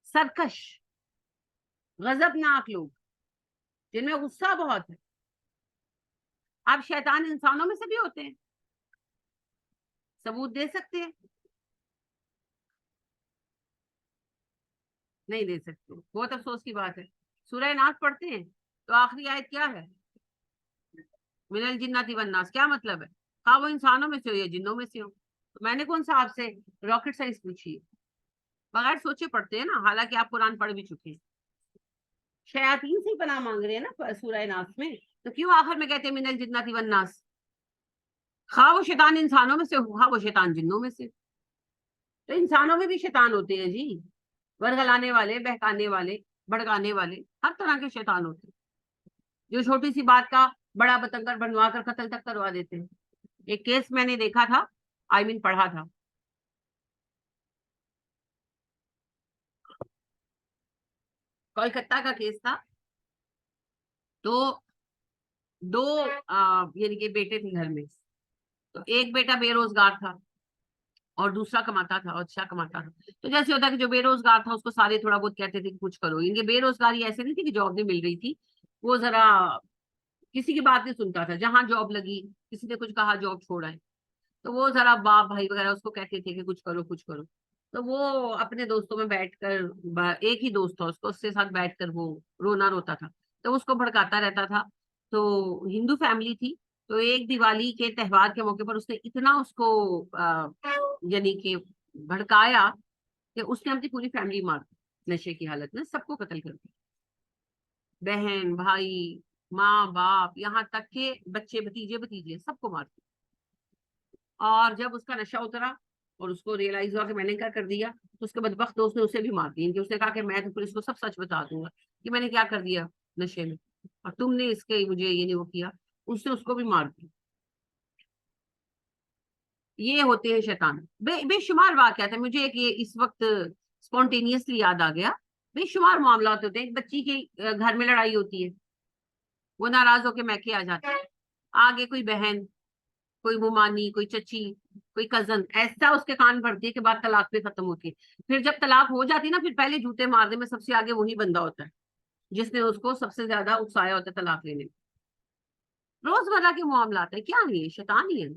سرکش غضبناک لوگ جن میں غصہ بہت ہے. اب شیطان انسانوں میں سے بھی ہوتے ہیں، ثبوت دے سکتے ہیں؟ نہیں دے سکتے. بہت افسوس کی بات ہے. سورہ ناس پڑھتے ہیں تو آخری آیت کیا ہے؟ من الجنات والناس. کیا مطلب ہے؟ ہاں وہ انسانوں میں سے ہو یا جنوں میں سے ہو. تو میں نے کون سا آپ سے راکٹ سائنس پوچھی ہے؟ بغیر سوچے پڑھتے ہیں نا، حالانکہ آپ قرآن پڑھ بھی چکے ہیں. شیاطین سے ہی پناہ مانگ رہے ہیں نا سورہ ناس میں، تو کیوں آخر میں کہتے ہیں من الجنات والناس؟ خواہ وہ شیطان انسانوں میں سے ہو، خواہ وہ شیطان جنوں میں سے. تو انسانوں میں بھی شیطان ہوتے ہیں جی، ورگلانے والے، بہکانے والے، بھڑکانے والے، ہر طرح کے شیطان ہوتے ہیں جو چھوٹی سی بات کا بڑا بتنگڑ بنوا کر قتل تک کروا دیتے ہیں. ایک کیس میں نے دیکھا تھا، پڑھا تھا. کولکتہ کا کیس تھا. تو دو یعنی کہ بیٹے تھے گھر میں. تو ایک بیٹا بے روزگار تھا اور دوسرا کماتا تھا اور اچھا کماتا تھا. تو جیسے ہوتا کہ جو بے روزگار تھا اس کو سارے تھوڑا بہت کہتے تھے کہ کچھ کرو. ان کے بے روزگاری ایسے نہیں تھی کہ جاب نہیں مل رہی تھی، وہ ذرا کسی کی بات نہیں سنتا تھا. جہاں جاب لگی کسی نے کچھ کہا جاب چھوڑا ہے تو وہ ذرا باپ بھائی وغیرہ اس کو کہتے تھے کہ کچھ کرو کچھ کرو. تو وہ اپنے دوستوں میں بیٹھ کر، ایک ہی دوست تھا اس کو، اس کے ساتھ بیٹھ کر وہ رونا روتا تھا. تو اس کو بھڑکاتا رہتا تھا. تو ہندو فیملی تھی. تو ایک دیوالی کے تہوار کے موقع پر اس نے اتنا اس کو یعنی کہ بھڑکایا کہ اس نے اپنی پوری فیملی مار دی. نشے کی حالت میں سب کو قتل کر دیا، بہن بھائی ماں باپ یہاں تک کہ بچے بھتیجے بھتیجے سب کو مار دیا. اور جب اس کا نشہ اترا اور اس کو ریئلائز ہوا کہ میں نے کیا کر دیا، تو اس کے بدبخت دوست نے اسے بھی مار دیا. اس نے کہا کہ میں تو پولیس کو سب سچ بتا دوں گا کہ میں نے کیا کر دیا نشے میں، اور تم نے اس کے مجھے یہ نہیں وہ کیا. اس نے اس کو بھی مار دیا. یہ ہوتے ہیں شیطان. بے شمار واقعات ہیں. مجھے ایک یہ اس وقت اسپونٹینیسلی یاد آ گیا. بے شمار معاملات ہوتے ہیں. ایک بچی کے گھر میں لڑائی ہوتی ہے، وہ ناراض ہو کے میکے آ جاتی ہے. آگے کوئی بہن، کوئی ممانی، کوئی چچی، کوئی کزن ایسا اس کے کان بھرتی ہے کہ بات طلاق پہ ختم ہوتی ہے. پھر جب طلاق ہو جاتی ہے نا، پھر پہلے جوتے مارنے میں سب سے آگے وہی بندہ ہوتا ہے جس نے اس کو سب سے زیادہ اکسایا ہوتا ہے طلاق لینے میں. روزمرہ کے معاملات ہیں. کیا نہیں ہے، شیطان ہی ہے.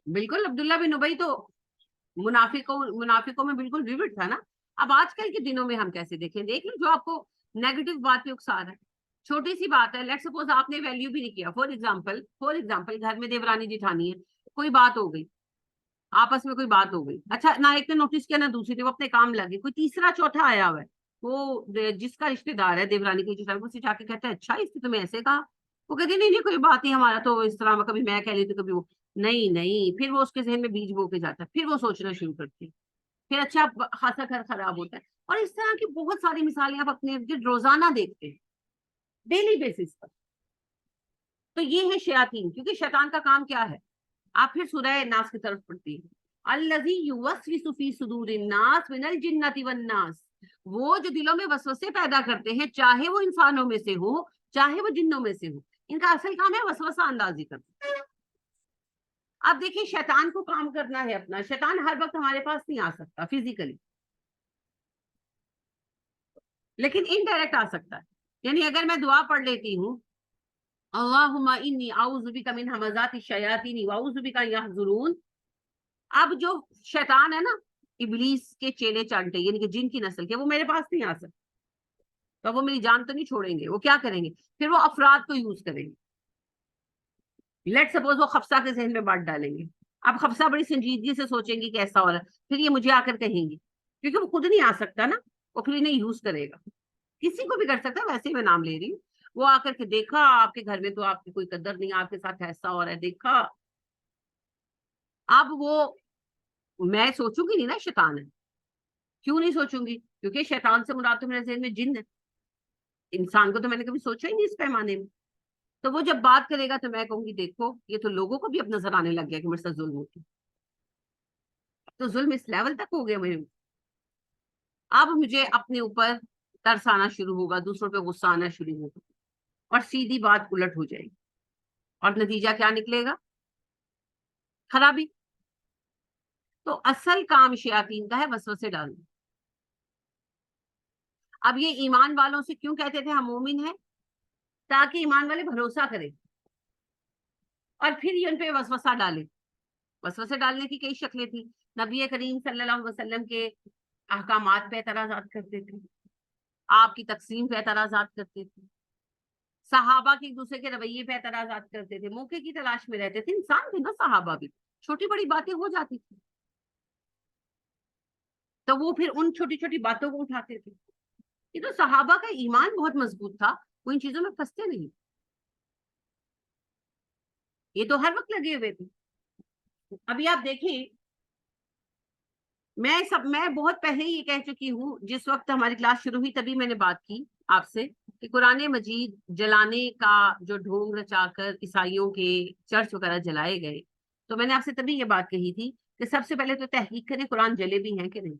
بالکل. عبداللہ بن ابی تو منافقوں میں بالکل ویوڈ تھا نا. اب آج کل کے دنوں میں ہم کیسے دیکھیں؟ دیکھ لیں جو آپ کو نیگیٹو بات پہ اکسا رہا ہے. چھوٹی سی بات ہے، لیٹ سپوز آپ نے ویلیو بھی نہیں کیا. فور ایگزامپل گھر میں دیورانی جٹھانی ہے، کوئی بات ہو گئی آپس میں، کوئی بات ہو گئی. اچھا نہ ایک نے نوٹس کیا نہ دوسری نے، وہ اپنے کام لگے. کوئی تیسرا چوتھا آیا ہوا ہے، وہ جس کا رشتے دار ہے دیورانی کی جٹھانی، وہ سے جا کے کہتا ہے اچھا اس نے تمہیں ایسے کہا. وہ کہتی نہیں کوئی بات نہیں، ہمارا تو اس طرح کبھی میں کہہ لیتی کبھی وہ. نہیں پھر وہ اس کے ذہن میں بیج بو کے جاتا ہے. پھر وہ سوچنا شروع کرتی ہے. پھر اچھا خاصا گھر خراب ہوتا ہے. اور اس طرح کی بہت ساری مثالیں آپ اپنے روزانہ دیکھتے ہیں، ڈیلی بیسس پر. تو یہ ہے شیاطین. کیونکہ شیطان کا کام کیا ہے؟ آپ پھر سورہ ناس کی طرف پڑھتی ہیں. الذی یوسوس فی صدور الناس من الجنۃ والناس. وہ جو دلوں میں وسوسے پیدا کرتے ہیں، چاہے وہ انسانوں میں سے ہو چاہے وہ جنوں میں سے ہو. ان کا اصل کام ہے وسوسہ اندازی کرنا. اب دیکھیں شیطان کو کام کرنا ہے اپنا. شیطان ہر وقت ہمارے پاس نہیں آ سکتا فزیکلی، لیکن انڈائریکٹ آ سکتا ہے. یعنی اگر میں دعا پڑھ لیتی ہوں اللہم انی اعوذ بک من ہمزات الشیاطین واعوذ بک ان یحضرون. اب جو شیطان ہے نا، ابلیس کے چیلے چانٹے یعنی کہ جن کی نسل کے، وہ میرے پاس نہیں آ سکتے. تو وہ میری جان تو نہیں چھوڑیں گے. وہ کیا کریں گے؟ پھر وہ افراد کو یوز کریں گے. لیٹ سپوز وہ خفصہ کے ذہن میں بات ڈالیں گے. اب حفصہ بڑی سنجیدگی سے سوچیں گی کہ ایسا ہو رہا ہے، پھر یہ مجھے آ کر کہیں گی، کیونکہ وہ خود نہیں آ سکتا نا، وہ پھر انہیں یوز کرے گا، کسی کو بھی کر سکتا ہے، ویسے ہی میں نام لے رہی ہوں، وہ آ کر کے دیکھا آپ کے گھر میں تو آپ کی کوئی قدر نہیں، آپ کے ساتھ ایسا ہو رہا ہے، دیکھا، اب وہ میں سوچوں گی نہیں نا شیطان ہے، کیوں نہیں سوچوں گی؟ کیونکہ شیطان سے مراد تو میرے ذہن میں جن ہے، انسان کو تو میں نے کبھی سوچا ہی نہیں اس پیمانے میں. تو وہ جب بات کرے گا تو میں کہوں گی دیکھو یہ تو لوگوں کو بھی اب نظر آنے لگ گیا کہ میرے ساتھ ظلم ہوتی، تو ظلم اس لیول تک ہو گیا میرے. اب مجھے اپنے اوپر ترس آنا شروع ہوگا، دوسروں پہ غصہ آنا شروع ہوگا، اور سیدھی بات الٹ ہو جائے گی، اور نتیجہ کیا نکلے گا؟ خرابی. تو اصل کام شیاطین کا ہے وسوسے ڈالنا. اب یہ ایمان والوں سے کیوں کہتے تھے ہم مومن ہیں؟ تاکہ ایمان والے بھروسہ کریں اور پھر یہ ان پہ وسوسہ ڈالے. وسوسے ڈالنے کی کئی شکلیں تھیں. نبی کریم صلی اللہ علیہ وسلم کے احکامات پہ اعتراضات کرتے تھے، آپ کی تقسیم پہ اعتراضات کرتے تھے، صحابہ کے ایک دوسرے کے رویے پہ اعتراضات کرتے تھے، موقع کی تلاش میں رہتے تھے. انسان تھے نا صحابہ بھی، چھوٹی بڑی باتیں ہو جاتی تھی تو وہ پھر ان چھوٹی چھوٹی باتوں کو اٹھاتے تھے. یہ تو صحابہ کا ایمان بہت مضبوط تھا، وہ ان چیزوں میں پھنستے نہیں، یہ تو ہر وقت لگے ہوئے تھے. ابھی آپ دیکھیں، میں بہت پہلے یہ کہہ چکی ہوں، جس وقت ہماری کلاس شروع ہوئی تبھی میں نے بات کی آپ سے کہ قرآن مجید جلانے کا جو ڈھونگ رچا کر عیسائیوں کے چرچ وغیرہ جلائے گئے، تو میں نے آپ سے تبھی یہ بات کہی تھی کہ سب سے پہلے تو تحقیق کریں قرآن جلے بھی ہیں کہ نہیں.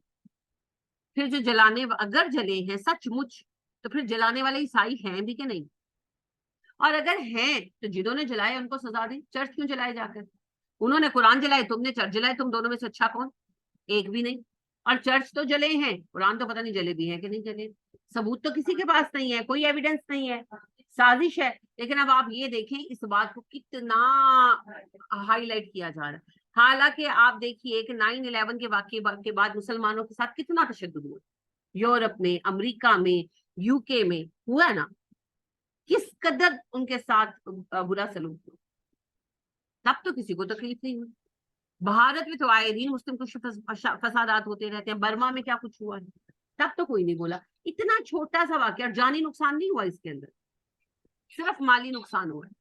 پھر جو جلانے اگر جلے ہیں سچ مچ تو پھر جلانے والے عیسائی ہیں بھی کہ نہیں، اور اگر ہیں تو جنہوں نے جلائے ان کو سزا دیں. چرچ کیوں جلائے جا کر؟ انہوں نے قرآن جلائے، تم نے چرچ جلائے، تم دونوں میں سے اچھا کون؟ ایک بھی نہیں. اور چرچ تو جلے ہیں، قرآن تو پتہ نہیں جلے بھی ہیں کہ نہیں جلے، ثبوت تو کسی کے پاس نہیں ہے، کوئی ایویڈنس نہیں ہے، سازش ہے. لیکن اب آپ یہ دیکھیں اس بات کو کتنا ہائی لائٹ کیا جا رہا ہے. حالانکہ آپ دیکھیے کہ 9/11 کے واقعے کے بعد مسلمانوں کے ساتھ کتنا تشدد ہوا، یورپ میں، امریکہ میں، یو کے میں ہوا نا، کس قدر ان کے ساتھ برا سلوک ہوا. تب تو کسی کو تکلیف نہیں ہوئی. بھارت میں تو آئے دن مسلم کچھ فسادات ہوتے رہتے ہیں، برما میں کیا کچھ ہوا ہے، تب تو کوئی نہیں بولا. اتنا چھوٹا سا واقعہ، اور جانی نقصان نہیں ہوا اس کے اندر، صرف مالی نقصان ہوا ہے.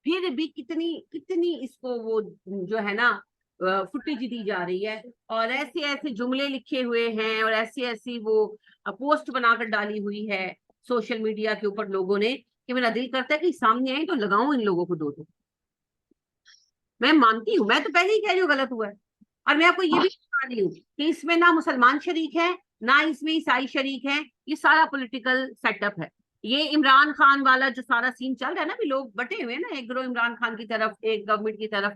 پھر بھی کتنی کتنی اس کو وہ جو ہے نا فوٹیج دی جا رہی ہے، اور ایسے ایسے جملے لکھے ہوئے ہیں، اور ایسی ایسی وہ پوسٹ بنا کر ڈالی ہوئی ہے سوشل میڈیا کے اوپر لوگوں نے، کہ میرا دل کرتا ہے کہ سامنے آئے تو لگاؤں ان لوگوں کو دو. میں مانتی ہوں، میں تو پہلے ہی کہہ رہی ہوں غلط ہوا ہے، اور میں آپ کو یہ بھی بتا رہی ہوں کہ اس میں نہ مسلمان شریک ہے نہ اس میں عیسائی شریک ہے، یہ سارا پولیٹیکل سیٹ اپ ہے. یہ عمران خان والا جو سارا سین چل رہا ہے نا، بھی لوگ بٹے ہوئے ہیں نا، ایک گروہ عمران خان کی طرف، ایک گورنمنٹ کی طرف.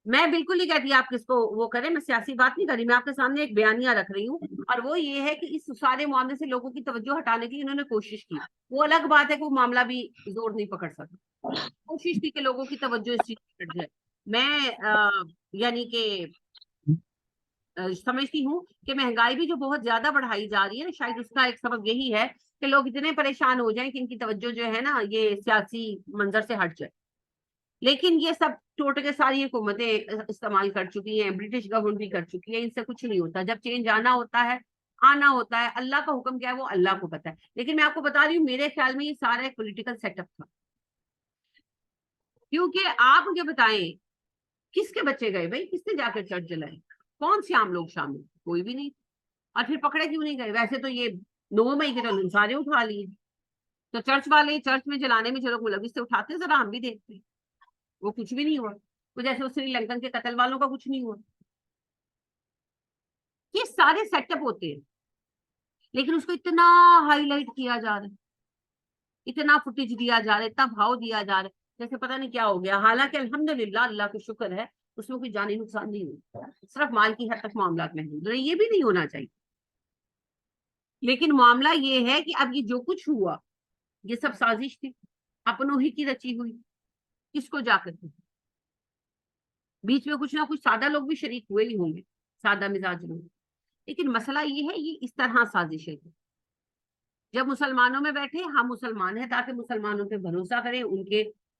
میں بالکل نہیں کہتی آپ کس کو وہ کریں، میں سیاسی بات نہیں کر رہی، میں آپ کے سامنے ایک بیانیہ رکھ رہی ہوں، اور وہ یہ ہے کہ اس سارے معاملے سے لوگوں کی توجہ ہٹانے کی انہوں نے کوشش کی. وہ الگ بات ہے کہ وہ معاملہ بھی زور نہیں پکڑ سکا، کوشش کی کہ لوگوں کی توجہ اس چیز پر ہٹ جائے. میں یعنی کہ سمجھتی ہوں کہ مہنگائی بھی جو بہت زیادہ بڑھائی جا رہی ہے نا، شاید اس کا ایک سبب یہی ہے کہ لوگ اتنے پریشان ہو جائیں کہ ان کی توجہ جو ہے نا یہ سیاسی منظر سے ہٹ جائے. لیکن یہ سب ٹوٹ کے ساری حکومتیں استعمال کر چکی ہیں، برٹش گورنمنٹ بھی کر چکی ہے، ان سے کچھ نہیں ہوتا. جب چینج آنا ہوتا ہے آنا ہوتا ہے، اللہ کا حکم کیا ہے وہ اللہ کو پتا ہے. لیکن میں آپ کو بتا رہی ہوں میرے خیال میں یہ سارا ایک پولیٹیکل سیٹ اپ تھا. کیونکہ آپ مجھے بتائیں کس کے بچے گئے بھائی، کس نے جا کر چرچ جلائے، کون سے عام لوگ شامل؟ کوئی بھی نہیں. اور پھر پکڑے کیوں نہیں گئے؟ ویسے تو یہ 9 مئی کے تو سارے اٹھا لیے، تو چرچ والے چرچ میں جلانے میں جو لوگ ملوث سے اٹھاتے ذرا ہم بھی دیکھتے، وہ کچھ بھی نہیں ہوا. وہ جیسے سری لنکن کے قتل والوں کا کچھ نہیں ہوا. یہ سارے سیٹ اپ ہوتے ہیں، لیکن اس کو اتنا ہائی لائٹ کیا جا رہا ہے، اتنا فوٹیج دیا جا رہا ہے، اتنا بھاؤ دیا جا رہا ہے جیسے پتہ نہیں کیا ہو گیا. حالانکہ الحمدللہ اللہ کا شکر ہے اس میں کوئی جانی نقصان نہیں ہوا، صرف مال کی حد تک معاملات محدود رہے. یہ بھی نہیں ہونا چاہیے. لیکن معاملہ یہ ہے کہ اب یہ جو کچھ ہوا یہ سب سازش تھی، اپنوں ہی کی رچی ہوئی. کس کو جا کر بیچ میں کچھ نہ کچھ سادہ لوگ بھی شریک ہوئے ہی ہوں گے، سادہ مزاج لوگ. لیکن مسئلہ یہ ہے یہ اس طرح سازشیں تھی. جب مسلمانوں میں بیٹھے ہم مسلمان ہیں تاکہ مسلمانوں پہ بھروسہ کریں، ان کے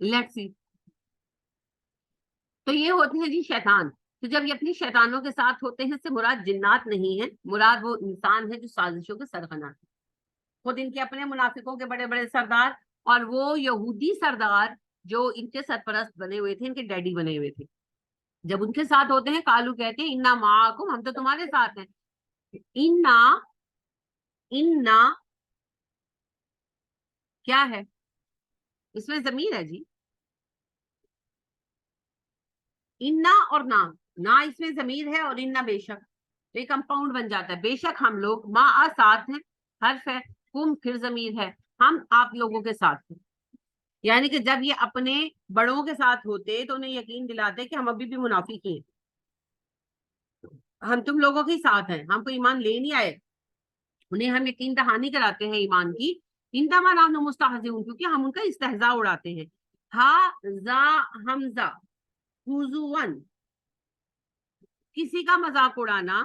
لیٹس سی. تو یہ ہوتے ہیں جی شیطان. تو جب یہ اپنی شیطانوں کے ساتھ ہوتے ہیں، اس سے مراد جنات نہیں ہے، مراد وہ انسان ہے جو سازشوں کے سرغنہ ہے. خود ان کے اپنے منافقوں کے بڑے بڑے سردار، اور وہ یہودی سردار جو ان کے سرپرست بنے ہوئے تھے، ان کے ڈیڈی بنے ہوئے تھے، جب ان کے ساتھ ہوتے ہیں کالو کہتے ہیں انا معاکم، ہم تو تمہارے ساتھ ہیں. انا، انا کیا ہے؟ اس میں ضمیر ہے جی. انا اور نا اس میں ضمیر ہے، اور انا بے شک، تو یہ کمپاؤنڈ بن جاتا ہے. بے شک ہم لوگ، ما ساتھ ہیں، حرف ہے، کم پھر ضمیر ہے، ہم آپ لوگوں کے ساتھ ہیں. یعنی کہ جب یہ اپنے بڑوں کے ساتھ ہوتے تو انہیں یقین دلاتے کہ ہم ابھی بھی منافق ہیں، ہم تم لوگوں کے ساتھ ہیں، ہم کو ایمان لے نہیں آئے. انہیں ہم یقین دہانی کراتے ہیں ایمان کی. انما نحن مستہزئون، کیونکہ ہم ان کا استہزاء اڑاتے ہیں. ہا زا حمزہ حضون، کسی کا مذاق اڑانا،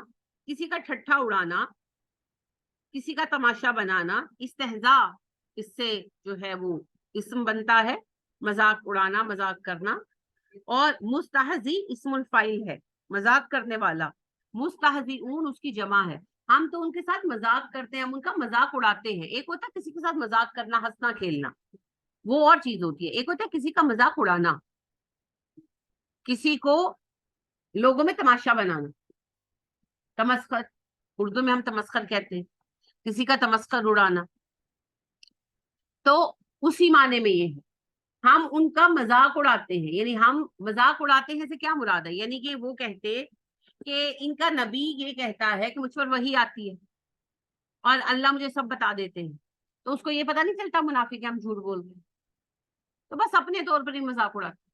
کسی کا ٹھٹھا اڑانا، کسی کا تماشا بنانا. استہزاء اس سے جو ہے وہ اسم بنتا ہے، مذاق اڑانا، مذاق کرنا. اور مستہزی اسم الفاعل ہے، مذاق کرنے والا. مستہزئون اس کی جمع ہے. ہم تو ان کے ساتھ مذاق کرتے ہیں، ہم ان کا مذاق اڑاتے ہیں. ایک ہوتا ہے کسی کے ساتھ مذاق کرنا، ہنسنا کھیلنا، وہ اور چیز ہوتی ہے. ایک ہوتا ہے کسی کا مذاق اڑانا، کسی کو لوگوں میں تماشا بنانا. تمسخر، اردو میں ہم تمسخر کہتے ہیں، کسی کا تمسخر اڑانا. تو اسی معنی میں یہ ہے، ہم ان کا مذاق اڑاتے ہیں. یعنی ہم مذاق اڑاتے ہیں سے کیا مراد ہے؟ یعنی کہ وہ کہتے کہ ان کا نبی یہ کہتا ہے کہ مجھ پر وحی آتی ہے اور اللہ مجھے سب بتا دیتے ہیں، تو اس کو یہ پتا نہیں چلتا منافق ہم جھوٹ بول رہے ہیں، تو بس اپنے طور پر ہی مذاق اڑاتے.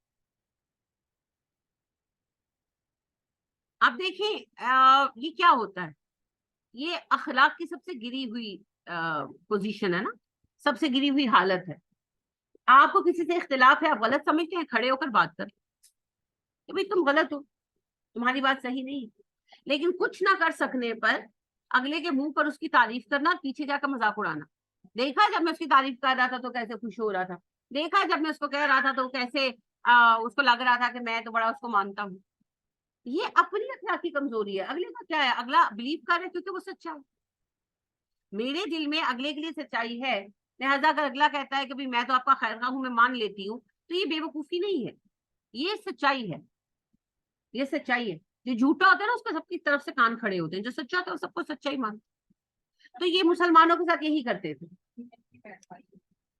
اب دیکھیں یہ کیا ہوتا ہے، یہ اخلاق کی سب سے گری ہوئی پوزیشن ہے نا، سب سے گری ہوئی حالت ہے. آپ کو کسی سے اختلاف ہے، آپ غلط سمجھتے ہیں، کھڑے ہو کر بات کر کہ بھائی تم غلط ہو، تمہاری بات صحیح نہیں. لیکن کچھ نہ کر سکنے پر اگلے کے منہ پر اس کی تعریف کرنا، پیچھے جا کر مذاق اڑانا. دیکھا جب میں اس کی تعریف کر رہا تھا تو کیسے خوش ہو رہا تھا، دیکھا جب میں اس کو کہہ رہا تھا تو کیسے اس کو لگ رہا تھا کہ میں تو بڑا اس کو مانتا ہوں. یہ اپنی اخلاقی کمزوری ہے. اگلے کا کیا ہے؟ اگلا بلیو کر رہے کیونکہ وہ سچا ہے. میرے دل میں اگلے کے لیے سچائی ہے، لہذا اگر اگلا کہتا ہے کہ میں تو آپ کا خیر خواہ ہوں، میں مان لیتی ہوں، تو یہ بے وقوفی نہیں ہے، یہ سچائی ہے. یہ سچائی ہے. جو جھوٹا ہوتا ہے نا اس کا سب کی طرف سے کان کھڑے ہوتے ہیں، جو سچا ہوتا ہے وہ سب کو سچائی مانتا. تو یہ مسلمانوں کے ساتھ یہی کرتے تھے،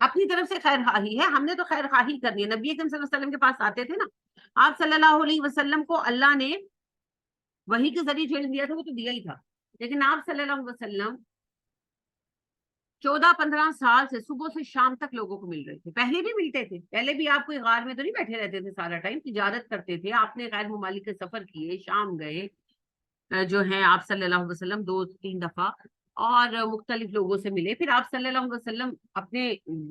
اپنی طرف سے خیر خواہی ہے. ہم نے تو خیر خواہی کرنی ہے. نبی اکرم صلی اللہ علیہ وسلم کے پاس آتے تھے نا، آپ صلی اللہ علیہ وسلم کو اللہ نے وحی کے ذریعے جو علم دیا تھا وہ تو دیا ہی تھا، لیکن آپ صلی اللہ علیہ وسلم 14-15 سال سے صبح سے شام تک لوگوں کو مل رہے تھے. پہلے بھی ملتے تھے، پہلے بھی آپ کوئی غار میں تو نہیں بیٹھے رہتے تھے سارا ٹائم، تجارت کرتے تھے. آپ نے غیر ممالک کے سفر کیے، شام گئے جو ہیں آپ صلی اللہ علیہ وسلم 2-3 دفعہ، اور مختلف لوگوں سے ملے. پھر آپ صلی اللہ علیہ وسلم اپنے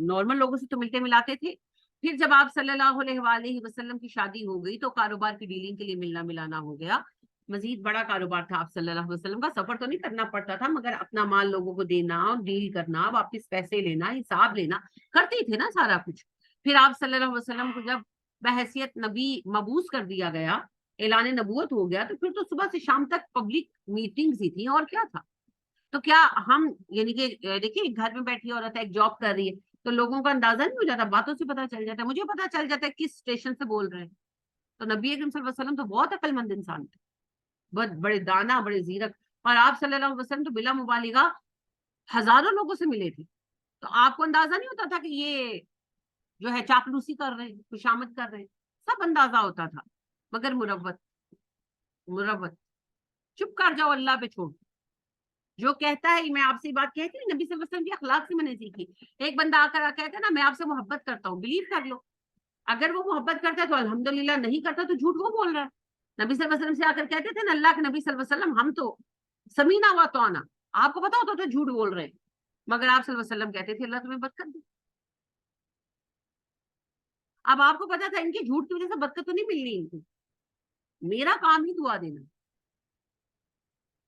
نارمل لوگوں سے تو ملتے ملاتے تھے. پھر جب آپ صلی اللہ علیہ وسلم کی شادی ہو گئی تو کاروبار کی ڈیلنگ کے لیے ملنا ملانا ہو گیا. مزید بڑا کاروبار تھا آپ صلی اللہ علیہ وسلم کا. سفر تو نہیں کرنا پڑتا تھا، مگر اپنا مال لوگوں کو دینا، ڈیل کرنا، واپس پیسے لینا، حساب لینا، کرتے تھے نا سارا کچھ. پھر آپ صلی اللہ علیہ وسلم کو جب بحیثیت نبی مبعوث کر دیا گیا، اعلان نبوت ہو گیا، تو پھر تو صبح سے شام تک پبلک میٹنگز ہی تھی، اور کیا تھا. تو کیا ہم یعنی کہ دیکھیے گھر میں بیٹھی عورت ہے، ایک جاب کر رہی ہے، تو لوگوں کا اندازہ نہیں ہو جاتا، باتوں سے پتا چل جاتا ہے. مجھے پتا چل جاتا ہے کس اسٹیشن سے بول رہے ہیں. تو نبی اکرم صلی اللہ علیہ وسلم تو بہت عقل مند انسان تھے، بہت بڑے دانا، بڑے زیرک. اور آپ صلی اللہ علیہ وسلم تو بلا مبالغہ ہزاروں لوگوں سے ملے تھے. تو آپ کو اندازہ نہیں ہوتا تھا کہ یہ جو ہے چاپلوسی کر رہے ہیں، خوشامد کر رہے ہیں، سب اندازہ ہوتا تھا. مگر مروت، مروت، چپ کر جاؤ، اللہ پہ چھوڑ. جو کہتا ہے، میں آپ سے بات کہتی ہوں، نبی صلی اللہ علیہ وسلم کی اخلاق سے میں نے سیکھی. ایک بندہ آ کر کہتا ہے نا میں آپ سے محبت کرتا ہوں، بلیو کر لو. اگر وہ محبت کرتا ہے تو الحمدللہ، نہیں کرتا تو جھوٹ وہ بول رہا ہے. نبی صلی اللہ علیہ وسلم سے آ کر کہتے تھے نا اللہ کے نبی صلی اللہ علیہ وسلم ہم تو سمینا ہوا تو آنا، آپ کو پتا ہوتا تو جھوٹ بول رہے ہیں. مگر آپ صلی اللہ علیہ وسلم کہتے تھے اللہ تمہیں برکت دے. اب آپ کو پتا تھا ان کی جھوٹ کی وجہ سے برکت تو نہیں ملنی ان کو، میرا کام ہی دعا دینا.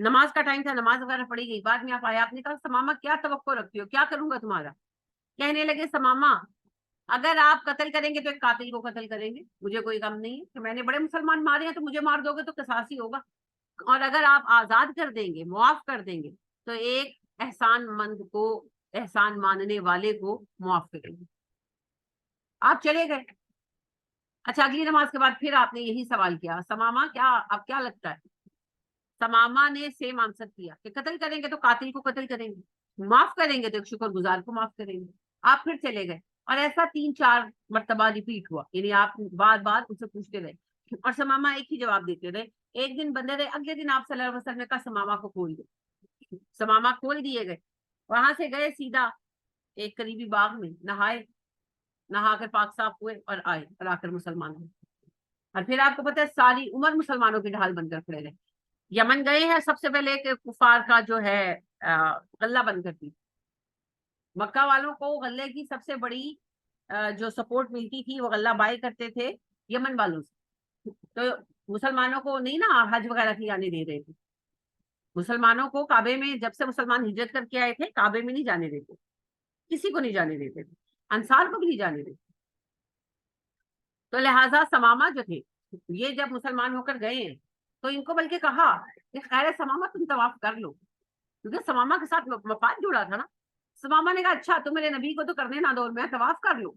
نماز کا ٹائم تھا، نماز وغیرہ پڑھی گئی، بعد میں آپ آیا، آپ نے کہا ثمامہ کیا توقع رکھتی ہو، کیا کروں گا تمہارا؟ کہنے لگے ثمامہ اگر آپ قتل کریں گے تو ایک قاتل کو قتل کریں گے، مجھے کوئی غم نہیں ہے کہ میں نے بڑے مسلمان مارے ہیں، تو مجھے مار دو گے تو قصاص ہی ہوگا، اور اگر آپ آزاد کر دیں گے، معاف کر دیں گے، تو ایک احسان مند کو، احسان ماننے والے کو معاف کریں گے۔ آپ چلے گئے۔ اچھا اگلی نماز کے بعد پھر آپ نے یہی سوال کیا، ثمامہ کیا اب کیا لگتا ہے؟ ثمامہ نے سیم آنسر کیا کہ قتل کریں گے تو قاتل کو قتل کریں گے، معاف کریں گے تو ایک شکر گزار کو معاف کریں گے۔ آپ پھر چلے گئے، اور ایسا 3-4 مرتبہ ریپیٹ ہوا، یعنی آپ بار بار ان سے پوچھتے رہے، اور ثمامہ ایک ہی جواب دیتے رہے۔ ایک دن بندے رہے، اگلے دن آپ صلی اللہ علیہ وسلم نے کہا ثمامہ کو کھول دو، ثمامہ کھول دیے گئے، وہاں سے گئے سیدھا ایک قریبی باغ میں، نہائے، نہا کر پاک صاف ہوئے اور آئے، اور آ کر مسلمان ہوئے، اور پھر آپ کو پتہ ہے ساری عمر مسلمانوں کی ڈھال بن کر کھڑے رہے۔ یمن گئے ہیں، سب سے پہلے کہ کفار کا جو ہے غلہ بند کر دی، مکہ والوں کو غلے کی سب سے بڑی جو سپورٹ ملتی تھی وہ غلہ بائی کرتے تھے یمن والوں سے، تو مسلمانوں کو نہیں نا حج وغیرہ کی جانے دے رہے تھے، مسلمانوں کو کعبے میں جب سے مسلمان ہجرت کر کے آئے تھے کعبے میں نہیں جانے دیتے، کسی کو نہیں جانے دیتے تھے، انصار کو بھی نہیں جانے دیتے، تو لہٰذا ثمامہ جو تھے یہ جب مسلمان ہو کر گئے ہیں تو ان کو بلکہ کہا کہ خیر ثمامہ تم طواف کر لو، کیونکہ ثمامہ کے ساتھ مفاد جڑا تھا نا۔ ثمامہ نے کہا اچھا تم میرے نبی کو تو کرنے نہ دو، میں طواف کر لوں،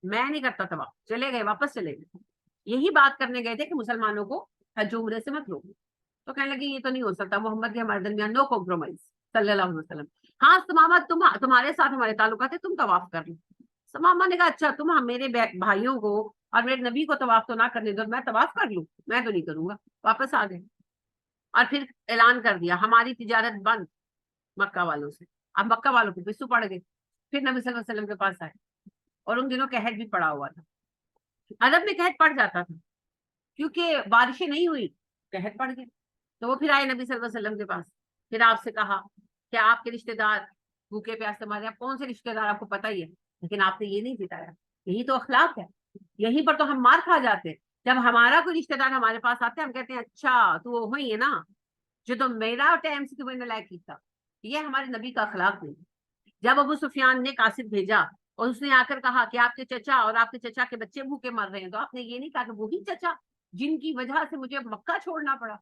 میں نہیں کرتا طواف، چلے گئے، واپس چلے گئے، یہی بات کرنے گئے تھے کہ مسلمانوں کو حج عمرے سے مت روکو، تو کہنے لگے یہ تو نہیں ہو سکتا، محمد کے ہمارے درمیان نو کمپرومائز صلی اللہ علیہ وسلم، ہاں ثمامہ تمہارے ساتھ ہمارے تعلقات ہے، تم طواف کر لو۔ ثمامہ نے کہا اچھا تم میرے بھائیوں کو اور میرے نبی کو طواف تو نہ کرنے دو، میں طواف کر لوں، میں تو نہیں کروں گا، واپس آ گئے، اور پھر اعلان کر دیا ہماری تجارت بند مکہ والوں سے۔ اب مکہ والوں کو پسو پڑ گئے، پھر نبی صلی اللہ علیہ وسلم کے پاس آئے، اور ان دنوں قحط بھی پڑا ہوا تھا، عرب میں قحط پڑ جاتا تھا کیونکہ بارشیں نہیں ہوئی، قحط پڑ گئے، تو وہ پھر آئے نبی صلی اللہ علیہ وسلم کے پاس، پھر آپ سے کہا کہ آپ کے رشتے دار بھوکے پیاسے مارے، آپ کون سے رشتے دار آپ کو پتہ ہی ہے، لیکن آپ نے یہ نہیں بتایا، یہی تو اخلاق ہے، یہیں پر تو ہم مار کھا جاتے ہیں، جب ہمارا کوئی رشتے دار ہمارے پاس آتے ہیں ہم کہتے ہیں اچھا تو وہ وہی ہے نا جو تو میرا ٹائم سے تمہیں لائق کی تھا، یہ ہمارے نبی کا اخلاق نہیں۔ جب ابو سفیان نے قاصد بھیجا اور اس نے آ کر کہا کہ آپ کے چچا اور آپ کے چچا کے بچے بھوکے مر رہے ہیں، تو آپ نے یہ نہیں کہا کہ وہی چچا جن کی وجہ سے مجھے مکہ چھوڑنا پڑا،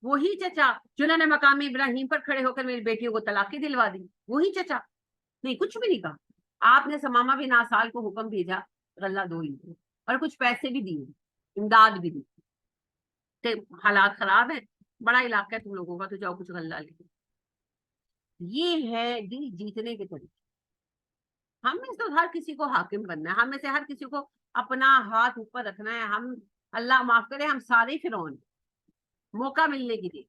وہی چچا جنہوں نے مقام ابراہیم پر کھڑے ہو کر میری بیٹیوں کو طلاقیں دلوا دی، وہی چچا، نہیں کچھ بھی نہیں کہا۔ آپ نے ثمامہ بن آسال کو حکم بھیجا غلہ دو ہی، اور کچھ پیسے بھی دیے، امداد بھی دی، حالات خراب ہیں، بڑا علاقہ ہے تم لوگوں کا، تو جاؤ کچھ غلہ لے۔ یہ ہے دل جیتنے کے طریقے۔ ہم میں سے ہر کسی کو حاکم بننا ہے، ہم میں سے ہر کسی کو اپنا ہاتھ اوپر رکھنا ہے، ہم اللہ معاف کرے ہم سارے فرعون موقع ملنے کی دے،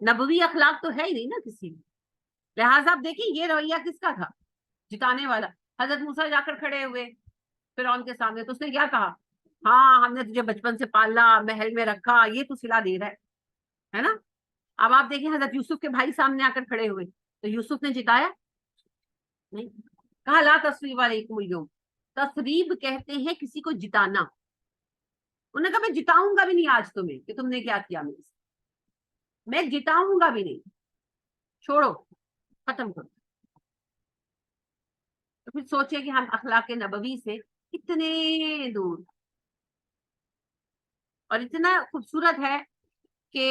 نبوی اخلاق تو ہے ہی نہیں نا کسی میں، لہٰذا آپ دیکھیں یہ رویہ کس کا تھا، جتانے والا۔ حضرت موسیٰ جا کر کھڑے ہوئے فرعون کے سامنے، تو اس نے کیا کہا، ہاں ہم نے تجھے بچپن سے پالا، محل میں رکھا، یہ تو صلہ دے رہا ہے نا۔ اب آپ دیکھیں حضرت یوسف کے بھائی سامنے آ کر کھڑے ہوئے، تو یوسف نے جتایا نہیں، کہا لا تثریب علیکم اليوم، تثریب کہتے ہیں کسی کو جتانا، انہوں نے کہا میں جتاؤں گا بھی نہیں آج تمہیں کہ تم نے کیا کیا میرے سے، میں جتاؤں گا بھی نہیں، چھوڑو ختم کرو۔ تو پھر سوچے کہ ہم اخلاق نبوی سے کتنے دور، اور اتنا خوبصورت ہے کہ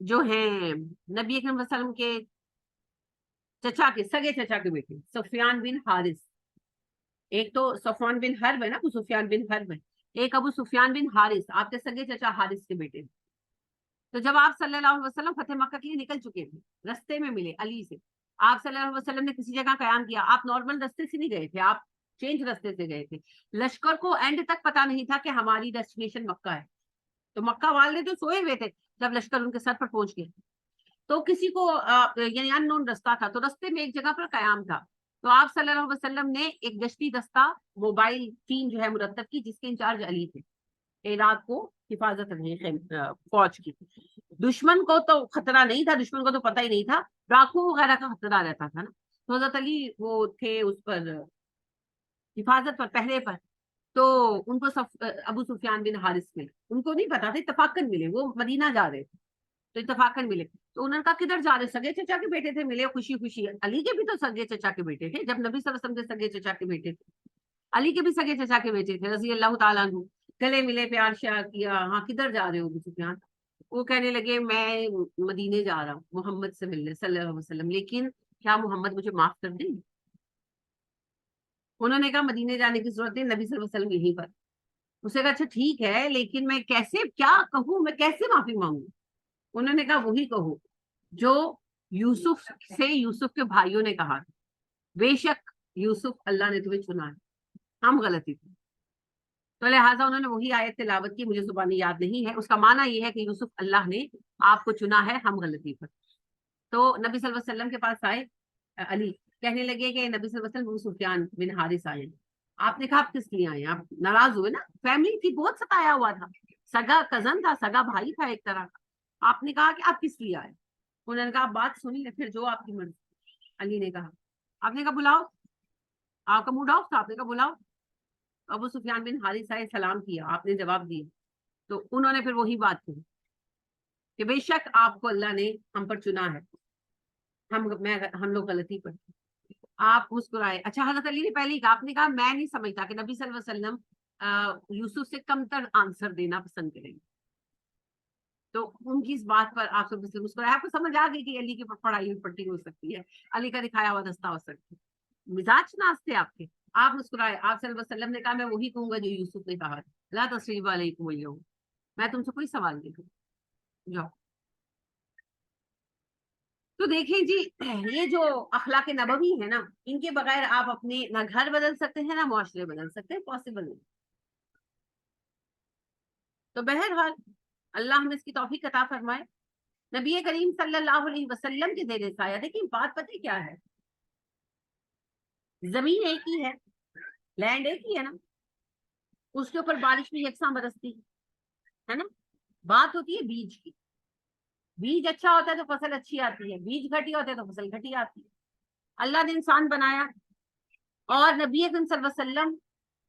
جو ہیں نبی اکرم صلی اللہ علیہ وسلم کے چچا کے سگے چچا کے بیٹے سفیان بن حارث، ایک تو صفوان بن حرب ہے نا، ابو سفیان بن حرب ہے، ایک ابو سفیان بن حارث آپ کے سگے چچا حارث کے بیٹے۔ تو جب آپ صلی اللہ علیہ وسلم فتح مکہ کے لیے نکل چکے تھے، رستے میں ملے علی سے، آپ صلی اللہ علیہ وسلم نے کسی جگہ قیام کیا، آپ نارمل رستے سے نہیں گئے تھے، آپ چینج رستے سے گئے تھے، لشکر کو اینڈ تک پتا نہیں تھا کہ ہماری ڈیسٹینیشن مکہ ہے، تو مکہ والے تو سوئے ہوئے تھے جب لشکر ان کے سر پر پہنچ گئے، تو کسی کو یعنی ان نون رستہ تھا، تو رستے میں ایک جگہ پر قیام تھا، تو آپ صلی اللہ علیہ وسلم نے ایک گشتی دستہ موبائل ٹیم جو ہے مرتب کی، جس کے انچارج علی تھے، رات کو حفاظت رہی فوج کی، دشمن کو تو خطرہ نہیں تھا، دشمن کو تو پتہ ہی نہیں تھا، ڈاکو وغیرہ کا خطرہ رہتا تھا نا، تو حضرت علی وہ تھے اس پر حفاظت پر، پہرے پر، تو ان کو ابو سفیان بن حارث ملے، ان کو نہیں پتا تھا، اتفاقاً ملے، وہ مدینہ جا رہے تھے تو اتفاقاً ملے، تو انہوں نے کہا کدھر جا رہے؟ سگے چچا کے بیٹے تھے، ملے خوشی خوشی، علی کے بھی تو سگے چچا کے بیٹے تھے، جب نبی صلی اللہ علیہ وسلم کے سگے چچا کے بیٹے تھے، علی کے بھی سگے چچا کے بیٹے تھے رضی اللہ تعالیٰ عنہ، گلے ملے، پیار شیار کیا، ہاں کدھر جا رہے ہو ابو سفیان؟ وہ کہنے لگے میں مدینے جا رہا ہوں محمد سے ملنے صلی اللہ علیہ وسلم، لیکن کیا محمد مجھے معاف کر دیں؟ انہوں نے کہا مدینے جانے کی ضرورت نہیں، نبی صلی اللہ علیہ وسلم یہیں پر۔ اسے کہا اچھا ٹھیک ہے، لیکن میں کیسے کیا کہوں، میں کیسے معافی مانگوں؟ انہوں نے کہا وہی کہو جو یوسف سے یوسف کے بھائیوں نے کہا، بے شک یوسف اللہ نے تمہیں چنا ہے، ہم غلطی تھی۔ تو لہٰذا انہوں نے وہی آیت تلاوت کی، مجھے زبانی یاد نہیں ہے، اس کا معنی یہ ہے کہ یوسف اللہ نے آپ کو چنا ہے، ہم غلطی پر۔ تو نبی صلی اللہ علیہ وسلم کے پاس آئے علی، کہنے لگے کہ نبی صلی اللہ علیہ وسلم ابو سفیان بن حارث آئے۔ آپ نے کہا آپ کس لیے آئے؟ آپ ناراض ہوئے نا، فیملی تھی، بہت ستایا ہوا تھا، سگا کزن تھا، سگا بھائی تھا ایک طرح کا۔ آپ نے کہا کہ آپ کس لیے آئے؟ انہوں نے کہا آپ بات سنیے پھر جو آپ کی مرضی۔ علی نے کہا، آپ نے کہا بلاؤ، آپ کا موڈ آف تھا، آپ نے کہا بلاؤ۔ ابو سفیان بن حارث آئے، سلام کیا، آپ نے جواب دیا، تو انہوں نے پھر وہی بات کی کہ بے شک آپ کو اللہ نے ہم پر چنا ہے، ہم لوگ غلطی پر۔ آپ مسکرائے۔ اچھا حضرت علی نے پہلے ہی کہا، آپ نے کہا میں نہیں سمجھتا کہ نبی صلی اللہ علیہ وسلم یوسف سے کم تر آنسر دینا پسند کریں گے، تو ان کی اس بات پر آپ سب سے مسکرائے۔ آپ کو سمجھ آ گئی کہ علی کی پڑھائی پٹی ہو سکتی ہے، علی کا دکھایا ہوا دستہ ہو سکتا ہے، مزاج ناز تھے آپ کے۔ آپ مسکرائے، آپ صلی اللہ علیہ وسلم نے کہا میں وہی کہوں گا جو یوسف نے کہا، لا تثریب علیکم اليوم، میں تم سے کوئی سوال نہیں کروں، جاؤ۔ تو دیکھیں جی، یہ جو اخلاق نبوی ہے نا، ان کے بغیر آپ اپنے نہ گھر بدل سکتے ہیں نہ معاشرے بدل سکتے ہیں، پاسبل نہیں۔ تو بہرحال اللہ ہمیں اس کی توفیق عطا فرمائے۔ نبی کریم صلی اللہ علیہ وسلم کے زیر سایہ، دیکھیں بات پتہ کیا ہے، زمین ایک ہی ہے، لینڈ ایک ہی ہے نا، اس کے اوپر بارش بھی یکساں برستی ہے نا، بات ہوتی ہے بیج کی، بیج اچھا ہوتا ہے تو فصل اچھی آتی ہے، بیج گھٹیا ہوتا ہے تو فصل گھٹی آتی ہے۔ اللہ نے انسان بنایا، اور نبی اکرم صلی اللہ علیہ وسلم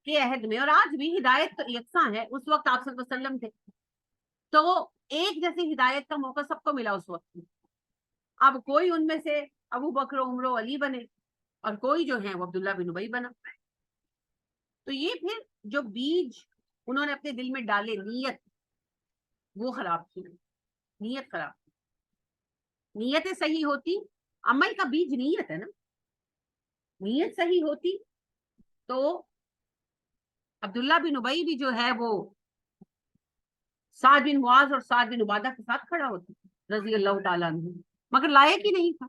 کے عہد میں، اور آج بھی ہدایت تو یکساں ہے، اس وقت آپ صلی اللہ علیہ وسلم تھے تو ایک جیسی ہدایت کا موقع سب کو ملا اس وقت۔ اب کوئی ان میں سے ابو بکر عمر و علی بنے، اور کوئی جو ہے وہ عبداللہ بن ابی بنا۔ تو یہ پھر جو بیج انہوں نے اپنے دل میں ڈالے، نیت وہ خراب کی، نیت خراب، نیتیں صحیح ہوتی، عمل کا بیج نیت ہے نا، نیت صحیح ہوتی تو عبداللہ بن ابی بھی جو ہے وہ سعد بن معاذ اور سعد بن عبادہ کے ساتھ کھڑا ہوتا رضی اللہ تعالیٰ عنہ، مگر لائق ہی نہیں تھا۔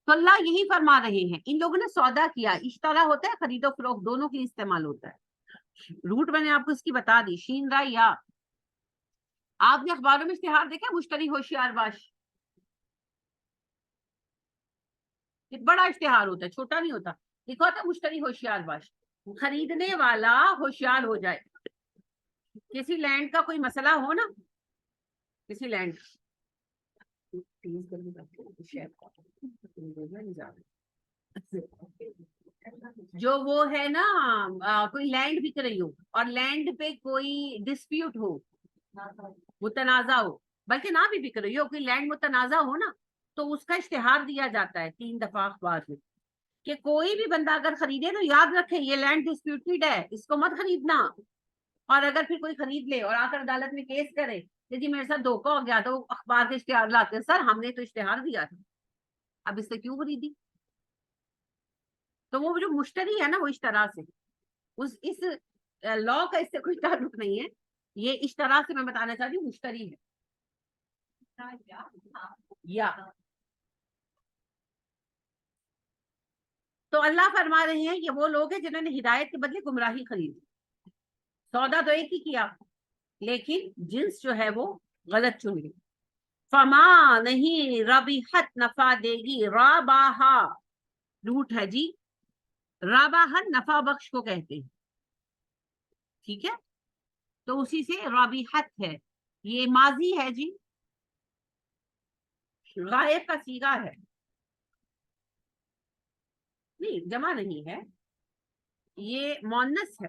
تو اللہ یہی فرما رہے ہیں، ان لوگوں نے سودا کیا، اشترا ہوتا ہے خرید و فروخت، دونوں کے لیے استعمال ہوتا ہے، روٹ میں نے آپ کو اس کی بتا دی، شین را یا۔ آپ نے اخباروں میں اشتہار دیکھا، مشتری ہوشیار باش، ایک بڑا اشتہار ہوتا ہے، چھوٹا نہیں ہوتا، لکھا ہوتا ہے مشتری ہوشیار باش، خریدنے والا ہوشیار ہو جائے۔ کسی لینڈ کا کوئی مسئلہ ہو نا، کسی لینڈ جو وہ ہے نا، کوئی لینڈ بک رہی ہو اور لینڈ پہ کوئی ڈسپیوٹ ہو، متنازع ہو، بلکہ نہ بھی بک رہی ہو، کوئی لینڈ متنازع ہو نا، تو اس کا اشتہار دیا جاتا ہے 3 دفعہ اخبار میں کہ کوئی بھی بندہ اگر خریدے تو یاد رکھے یہ لینڈ ڈسپیوٹیڈ ہے، اس کو مت خریدنا۔ اور اگر پھر کوئی خرید لے اور آ کر عدالت میں کیس کرے کہ جی میرے ساتھ دھوکا ہو گیا، تو اخبار کے اشتہار لاتے ہیں، سر ہم نے تو اشتہار دیا تھا، اب اس سے کیوں خریدی؟ تو وہ جو مشتری ہے نا، وہ اشترا سے، اس لا کا اس سے کوئی تعلق نہیں ہے، یہ اشترا سے میں بتانا چاہتی ہوں، مشتری ہے یا۔ تو اللہ فرما رہے ہیں کہ وہ لوگ ہیں جنہوں نے ہدایت کے بدلے گمراہی خریدی، سودا تو ایک ہی کیا لیکن جنس جو ہے وہ غلط چن لی۔ فما نہیں ربحت، نفع دے گی، راباہا لوٹ ہے جی، راباہا نفع بخش کو کہتے ہیں، ٹھیک ہے، تو اسی سے رابحت ہے، یہ ماضی ہے جی، غائب کا صیغہ ہے، نہیں جمع نہیں ہے، یہ مؤنث ہے،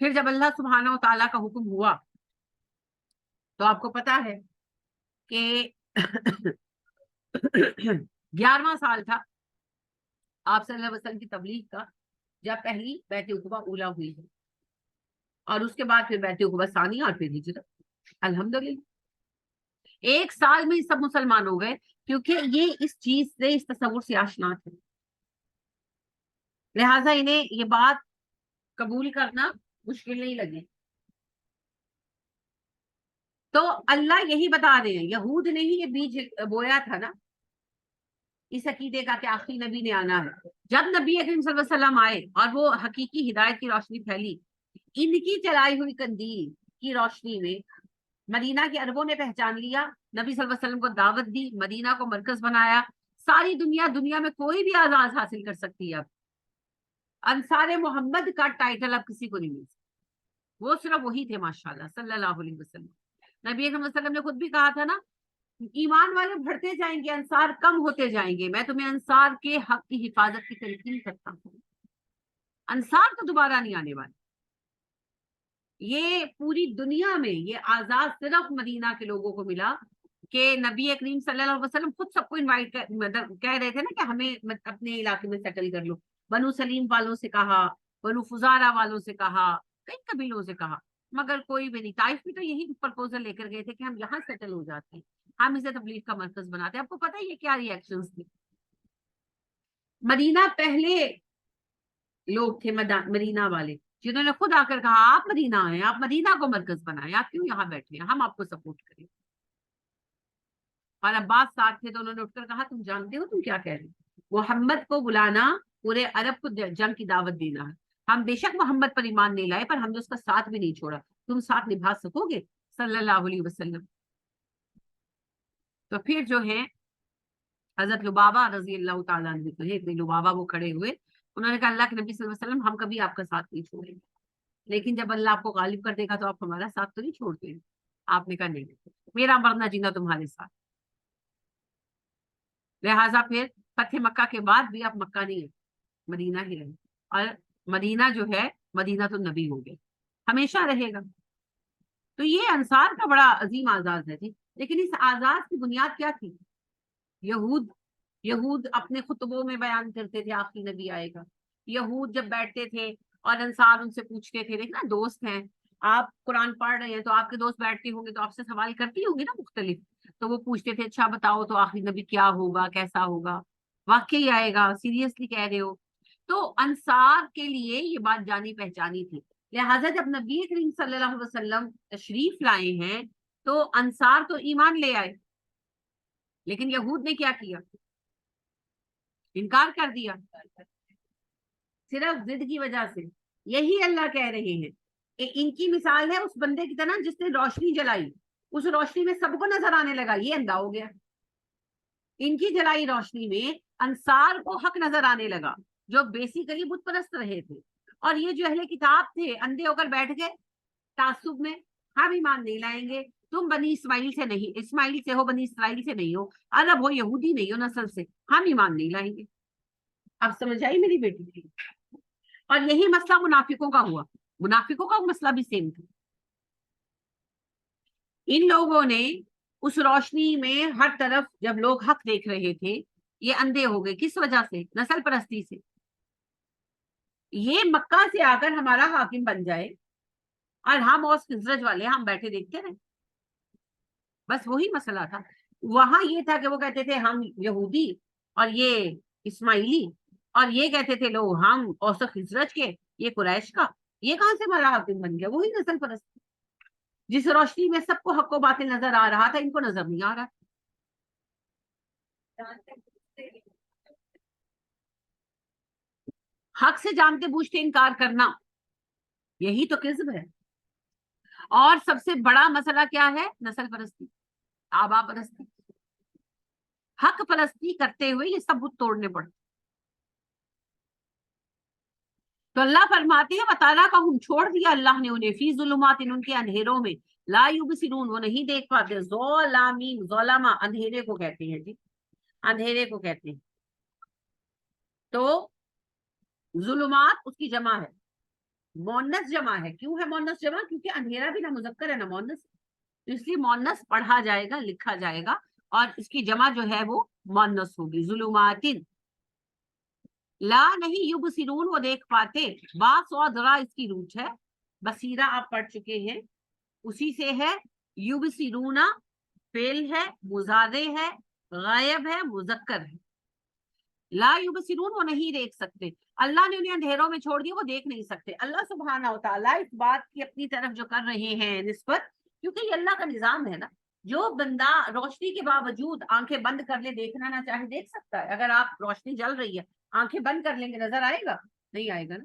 پھر جب اللہ سبحانہ و تعالیٰ کا حکم ہوا تو آپ کو پتا ہے کہ 11واں سال تھا آپ صلی اللہ علیہ وسلم کی تبلیغ کا، جب پہلی بیعت عقبہ اولا ہوئی ہے، اور اس کے بعد پھر بیعت عقبہ ثانی اور پھر ہجرت. الحمدللہ 1 سال میں سب مسلمان ہو گئے، کیونکہ یہ اس چیز سے، اس تصور سے آشنا تھے، لہٰذا انہیں یہ بات قبول کرنا مشکل نہیں لگی. تو اللہ یہی بتا رہے ہیں، یہود نے ہی یہ بیج بویا تھا نا اس عقیدے کا کہ آخری نبی نے آنا ہے. جب نبی اکرم صلی اللہ علیہ وسلم آئے اور وہ حقیقی ہدایت کی روشنی پھیلی، ان کی چلائی ہوئی قندیل کی روشنی میں مدینہ کے عربوں نے پہچان لیا، نبی صلی اللہ علیہ وسلم کو دعوت دی، مدینہ کو مرکز بنایا. ساری دنیا میں کوئی بھی آزاد حاصل کر سکتی ہے. اب انصار محمد کا ٹائٹل اب کسی کو نہیں مل سکتا، وہ صرف وہی تھے ماشاءاللہ صلی اللہ علیہ وسلم. نبی اکرم صلی اللہ علیہ وسلم نے خود بھی کہا تھا نا، ایمان والے بڑھتے جائیں گے، انصار کم ہوتے جائیں گے، میں تمہیں انصار کے حق کی حفاظت کی تلقین کرتا ہوں. انصار تو دوبارہ نہیں آنے والے. یہ پوری دنیا میں یہ آزاد صرف مدینہ کے لوگوں کو ملا کہ نبی کریم صلی اللہ علیہ وسلم خود سب کو انوائٹ کہہ رہے تھے نا کہ ہمیں اپنے علاقے میں سیٹل کر لو. بنو سلیم والوں سے کہا، بنو فزارہ والوں سے کہا، کئی قبیلوں سے کہا، مگر کوئی بھی نہیں. طائف بھی تو یہی پرپوزل لے کر گئے تھے کہ ہم یہاں سیٹل ہو جاتے ہیں، ہم اسے تبلیغ کا مرکز بناتے ہیں. آپ کو پتہ ہے یہ کیا ری ایکشنز تھے. مدینہ پہلے لوگ تھے مدینہ والے جنہوں نے خود آ کر کہا آپ مدینہ آئے، آپ مدینہ کو مرکز بنائیں، آپ کیوں یہاں بیٹھے ہیں، ہم آپ کو سپورٹ کریں. اور عباس ساتھ تھے تو انہوں نے اٹھ کر کہا تم جانتے ہو تم کیا کہہ رہے ہو، محمد کو بلانا پورے عرب کو جنگ کی دعوت دینا ہے. ہم بے شک محمد پر ایمان نہیں لائے، پر ہم نے اس کا ساتھ بھی نہیں چھوڑا، تم ساتھ نبھا سکو گے صلی اللہ علیہ وسلم. تو پھر جو ہے حضرت لبابہ رضی اللہ تعالیٰ عنہ، لبابہ وہ کھڑے ہوئے، انہوں نے کہا اللہ کے نبی صلی اللہ علیہ وسلم ہم کبھی آپ کا ساتھ نہیں چھوڑیں گے، لیکن جب اللہ آپ کو غالب کر دے گا تو آپ ہمارا ساتھ تو نہیں چھوڑتے ہیں. آپ نے کہا نہیں، میرا مرنا جینا تمہارے ساتھ. لہٰذا پھر فتح مکہ کے بعد بھی آپ مکہ نہیں ہے، مدینہ ہی رہے، اور مدینہ جو ہے مدینہ تو نبی ہو گیا، ہمیشہ رہے گا. تو یہ انصار کا بڑا عظیم آزاد ہے جی. لیکن اس آزاد کی بنیاد کیا تھی؟ یہود اپنے خطبوں میں بیان کرتے تھے آخری نبی آئے گا. یہود جب بیٹھتے تھے اور انصار ان سے پوچھتے تھے، دیکھنا دوست ہیں، آپ قرآن پڑھ رہے ہیں تو آپ کے دوست بیٹھتے ہوں گے تو آپ سے سوال کرتی ہوں گی نا مختلف، تو وہ پوچھتے تھے اچھا بتاؤ تو آخری نبی کیا ہوگا، کیسا ہوگا، واقعی آئے گا، سیریسلی کہہ رہے ہو. تو انصار کے لیے یہ بات جانی پہچانی تھی. لہٰذا جب نبی کریم صلی اللہ علیہ وسلم تشریف لائے ہیں تو انصار تو ایمان لے آئے، لیکن یہود نے کیا کیا؟ انکار کر دیا، صرف ضد کی وجہ سے. یہی اللہ کہہ رہے ہیں کہ ان کی مثال ہے اس بندے کی طرح جس نے روشنی جلائی، اس روشنی میں سب کو نظر آنے لگا، یہ اندھا ہو گیا. ان کی جلائی روشنی میں انصار کو حق نظر آنے لگا جو بیسیکلی بت پرست رہے تھے، اور یہ جو اہل کتاب تھے اندھے ہو کر بیٹھ گئے تعصب میں، ہم ایمان نہیں لائیں گے، تم بنی اسماعیل سے نہیں، اسماعیل سے ہو، بنی اسرائیل سے نہیں ہو، عرب ہو، یہودی نہیں ہو نسل سے، ہم ایمان نہیں لائیں گے. اب سمجھ آئی میری بیٹی؟ اور یہی مسئلہ منافقوں کا ہوا، منافقوں کا مسئلہ بھی سیم تھا. ان لوگوں نے اس روشنی میں ہر طرف جب لوگ حق دیکھ رہے تھے یہ اندھے ہو گئے. کس وجہ سے؟ نسل پرستی سے. یہ مکہ سے آ کر ہمارا حاکم بن جائے اور ہم اور خزرج والے ہم بیٹھے دیکھتے رہے، بس وہی مسئلہ تھا. وہاں یہ تھا کہ وہ کہتے تھے ہم یہودی اور یہ اسماعیلی، اور یہ کہتے تھے لوگ ہم اوس خزرج کے، یہ قریش کا. یہ کہاں سے ہمارا حاکم بن گیا؟ وہی نسل پرست. جس روشنی میں سب کو حق و باطل نظر آ رہا تھا ان کو نظر نہیں آ رہا. حق سے جانتے بوجھتے انکار کرنا، یہی تو کذب ہے. اور سب سے بڑا مسئلہ کیا ہے؟ نسل پرستی، آبا پرستی. حق پرستی کرتے ہوئے یہ سب بت توڑنے پڑتے. تو اللہ فرماتے ہیں وَتَعَالَىٰ کا ہم چھوڑ دیا اللہ نے انہیں فی ظلمات ان کے اندھیروں میں، لا یبصرون وہ نہیں دیکھ پاتے. ظلامین، ظلمہ اندھیرے کو کہتے ہیں جی، اندھیرے کو کہتے ہیں. تو ظلمات اس کی جمع ہے، مونس جمع ہے. کیوں ہے مونس جمع؟ کیونکہ اندھیرا بھی نہ مذکر ہے نہ مونس، تو اس لیے مونس پڑھا جائے گا، لکھا جائے گا، اور اس کی جمع جو ہے وہ مونس ہوگی. ظلماتن. لا نہیں، یبصرون وہ دیکھ پاتے. با صاد را اس کی روٹ ہے. بصیرہ آپ پڑھ چکے ہیں، اسی سے ہے. یبصرون فعل ہے، مضارع ہے، غائب ہے، مذکر ہے. لا یبصرون وہ نہیں دیکھ سکتے. اللہ نے انہیں اندھیروں میں چھوڑ دیا، وہ دیکھ نہیں سکتے. اللہ سبحانہ و تعالیٰ اس بات کی اپنی طرف جو کر رہے ہیں نسبت، کیونکہ یہ اللہ کا نظام ہے نا. جو بندہ روشنی کے باوجود آنکھیں بند کر لے، دیکھنا نہ چاہے، دیکھ سکتا ہے. اگر آپ روشنی جل رہی ہے، آنکھیں بند کر لیں گے، نظر آئے گا؟ نہیں آئے گا نا.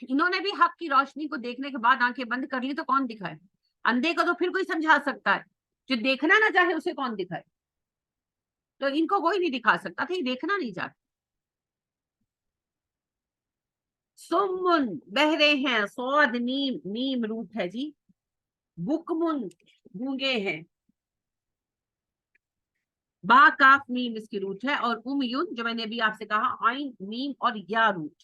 انہوں نے بھی حق کی روشنی کو دیکھنے کے بعد آنکھیں بند کر لی، تو کون دکھائے؟ اندھے کو تو پھر کوئی سمجھا سکتا ہے، جو دیکھنا نہ چاہے اسے کون دکھائے؟ تو ان کو کوئی نہیں دکھا سکتا تھا، یہ دیکھنا نہیں چاہتے. سمن بہرے ہیں. سواد نیم، نیم روٹ ہے جی. بکمن گونگے ہیں. با کاف میم اس کی روٹ ہے. اور امیون جو میں نے ابھی آپ سے کہا، آئین میم اور یا روٹ.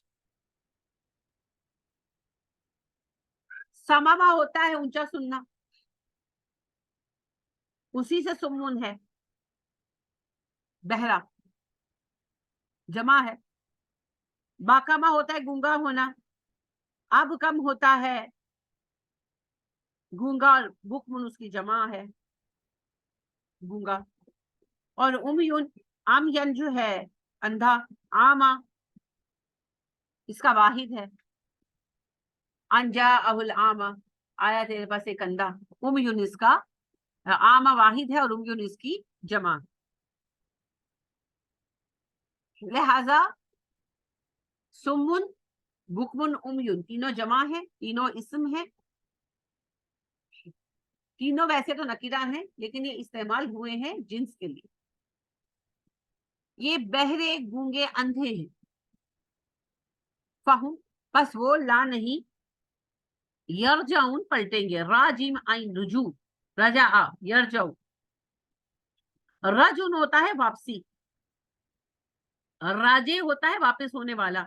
سماوا ہوتا ہے اونچا سننا، اسی سے سمن ہے. بہرا جمع ہے. باکما ہوتا ہے گونگا ہونا. اب کم ہوتا ہے گونگا، بکمن اس کی جمع ہے، گونگا. اور امیون، آمین جو ہے اندھا. آما اس کا واحد ہے. انجا اہل آما، آیا تیرے پاس ایک اندھا. امیون اس کا آما واحد ہے، اور امیون اس کی جمع. لہذا سمن، بکمن، امیون تینوں جمع ہے، تینوں اسم ہے. تینوں ویسے تو نکرہ ہیں، لیکن یہ استعمال ہوئے ہیں جنس کے لیے. یہ بہرے گونگے اندھے ہیں. فہم پس وہ لا نہیں. یرجعون پلٹیں گے. راجم آئین رجوع، رجع یرجع. رجن ہوتا ہے واپسی، راجع ہوتا ہے واپس ہونے والا.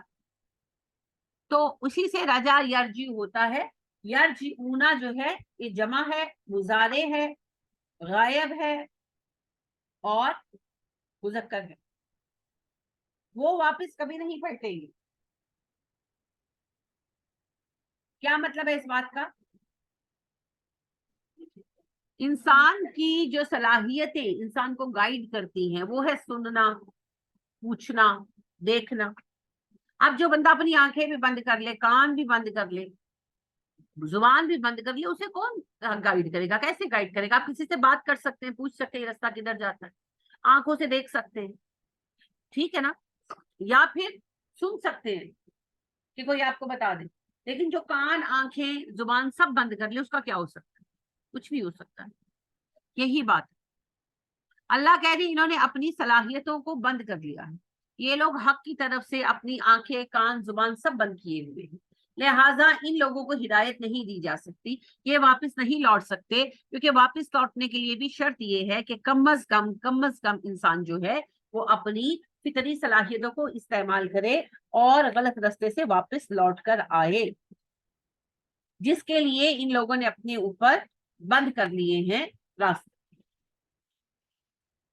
تو اسی سے رجع یرجع ہوتا ہے. یرجعونا جو ہے یہ جمع ہے، مضارع ہے، غائب ہے، اور مذکر ہے. وہ واپس کبھی نہیں پلٹیں گے. کیا مطلب ہے اس بات کا؟ انسان کی جو صلاحیتیں انسان کو گائیڈ کرتی ہیں وہ ہے سننا، پوچھنا، دیکھنا. اب جو بندہ اپنی آنکھیں بھی بند کر لے، کان بھی بند کر لے، زبان بھی بند کر لے، اسے کون گائیڈ کرے گا؟ کیسے گائیڈ کرے گا؟ آپ کسی سے بات کر سکتے ہیں، پوچھ سکتے ہیں رستہ کدھر جاتا ہے، آنکھوں سے دیکھ سکتے ہیں، ٹھیک ہے نا، یا پھر سن سکتے ہیں کہ کوئی آپ کو بتا دے. لیکن جو کان، آنکھیں، زبان سب بند کر لے، اس کا کیا ہو سکتا ہے؟ کچھ بھی ہو سکتا ہے. یہی بات اللہ کہہ رہی، انہوں نے اپنی صلاحیتوں کو بند کر لیا ہے. یہ لوگ حق کی طرف سے اپنی آنکھیں، کان، زبان سب بند کیے ہوئے ہیں. لہٰذا ان لوگوں کو ہدایت نہیں دی جا سکتی، یہ واپس نہیں لوٹ سکتے. کیونکہ واپس لوٹنے کے لیے بھی شرط یہ ہے کہ کم از کم انسان جو ہے وہ اپنی فطری صلاحیتوں کو استعمال کرے اور غلط رستے سے واپس لوٹ کر آئے، جس کے لیے ان لوگوں نے اپنے اوپر بند کر لیے ہیں راستے.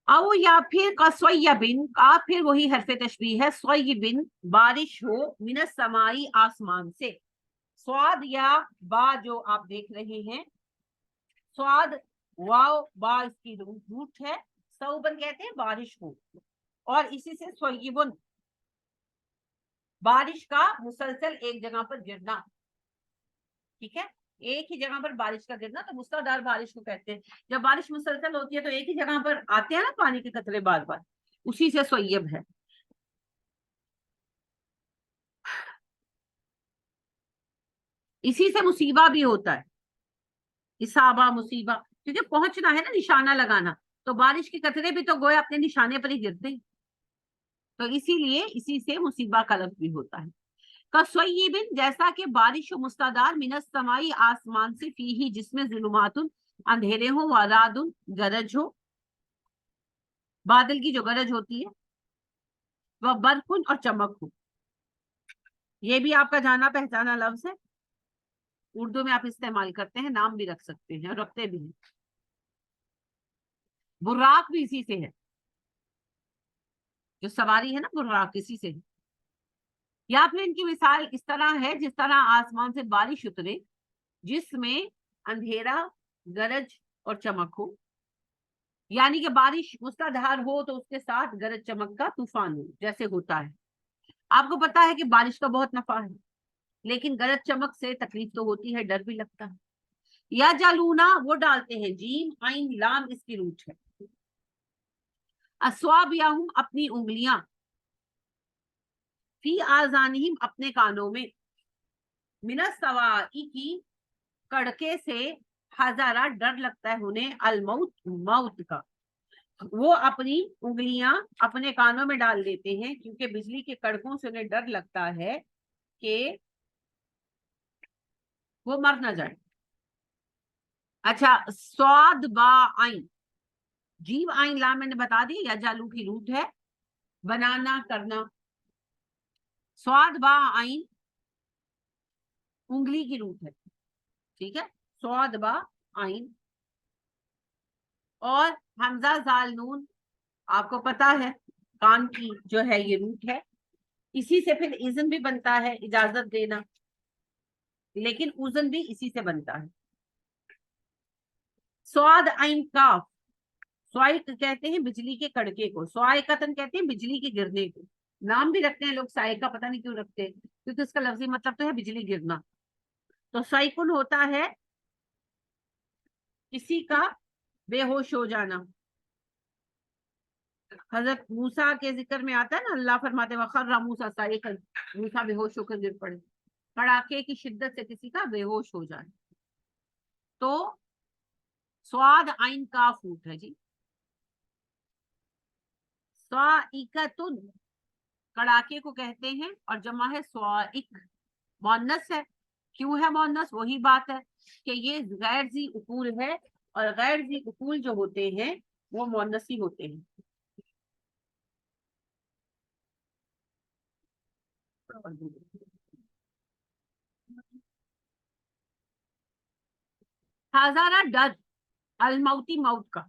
او یا پھر کسویبن، کا پھر وہی حرف تشبیہ ہے. سویبن بارش ہو، من السمائی آسمان سے. سواد یا با جو آپ دیکھ رہے ہیں، سواد واو با اس کی روٹ ہے. صوبن کہتے ہیں بارش ہو، اور اسی سے سویبن بارش کا مسلسل ایک جگہ پر گرنا. ٹھیک ہے، ایک ہی جگہ پر بارش کا گرنا تو موسلادھار بارش کو کہتے ہیں. جب بارش مسلسل ہوتی ہے تو ایک ہی جگہ پر آتے ہیں نا پانی کے قطرے بار بار، اسی سے سویب ہے. اسی سے مصیبہ بھی ہوتا ہے، اصابہ مصیبہ، کیونکہ پہنچنا ہے نا، نشانہ لگانا. تو بارش کے قطرے بھی تو گویا اپنے نشانے پر ہی گرتے ہیں، تو اسی لیے اسی سے مصیبہ کا لفظ بھی ہوتا ہے. کسویبن جیسا کہ بارش و مستدار من السمائی آسمان سے، فیہی جس میں ظلمات اندھیرے ہو، ورعد گرج ہو، بادل کی جو گرج ہوتی ہے، وہ برق اور چمک ہو. یہ بھی آپ کا جانا پہچانا لفظ ہے. اردو میں آپ استعمال کرتے ہیں, نام بھی رکھ سکتے ہیں اور رکھتے بھی ہیں. براق بھی اسی سے ہے, جو سواری ہے نا براق اسی سے ہے. یا پھر ان کی مثال اس طرح ہے جس طرح آسمان سے بارش اترے جس میں اندھیرا, گرج اور چمک ہو. یعنی کہ بارش مستدھار ہو تو اس کے ساتھ گرج چمک کا طوفان ہو, جیسے ہوتا ہے. آپ کو پتا ہے کہ بارش کا بہت نفع ہے, لیکن گرج چمک سے تکلیف تو ہوتی ہے, ڈر بھی لگتا ہے. یا جالونا وہ ڈالتے ہیں, جیم عین لام اس کی روٹ ہے. اسوابیہم اپنی انگلیاں, فی آذانہم اپنے کانوں میں, من السوائی کی کڑکے سے, ہزارہ ڈر لگتا ہے انہیں, الموت موت کا. وہ اپنی انگلیاں اپنے کانوں میں ڈال دیتے ہیں کیونکہ بجلی کے کڑکوں سے انہیں ڈر لگتا ہے کہ وہ مر نہ جائے. اچھا, سواد با عین, جیم عین لام میں نے بتا دی, یا جالو کی روٹ ہے, بنانا کرنا. سواد با عین انگلی کی روٹ ہے, ٹھیک ہے, سواد با عین. اور حمزہ زال نون آپ کو پتا ہے کان کی جو ہے یہ روٹ ہے, اسی سے پھر اذن بھی بنتا ہے, اجازت دینا, لیکن اذن بھی اسی سے بنتا ہے. سواد عین کاف, سوائق کہتے ہیں بجلی کے کڑکے کو, سوائقتن کہتے ہیں بجلی کے گرنے کو. نام بھی رکھتے ہیں لوگ سائقہ, پتہ نہیں کیوں رکھتے, کیونکہ اس کا لفظی مطلب تو ہے بجلی گرنا. تو سائقن ہوتا ہے کسی کا بے ہوش ہو جانا. حضرت موسیٰ کے ذکر میں آتا ہے نا, اللہ فرماتے وخر موسیٰ صاعقا, موسیٰ بے ہوش ہو کر گر پڑے. کڑاکے کی شدت سے کسی کا بے ہوش ہو جائے. تو سواد عین کاف روٹ ہے جی. سوائقتن کڑاکے کو کہتے ہیں, اور جمع ہے سوائق, مؤنث ہے. کیوں ہے مؤنث؟ وہی بات ہے کہ یہ غیر ذی عقول ہے, اور غیر ذی عقول جو ہوتے ہیں وہ مؤنث ہی ہوتے ہیں. ہزارہ ڈر, الموتی موت کا.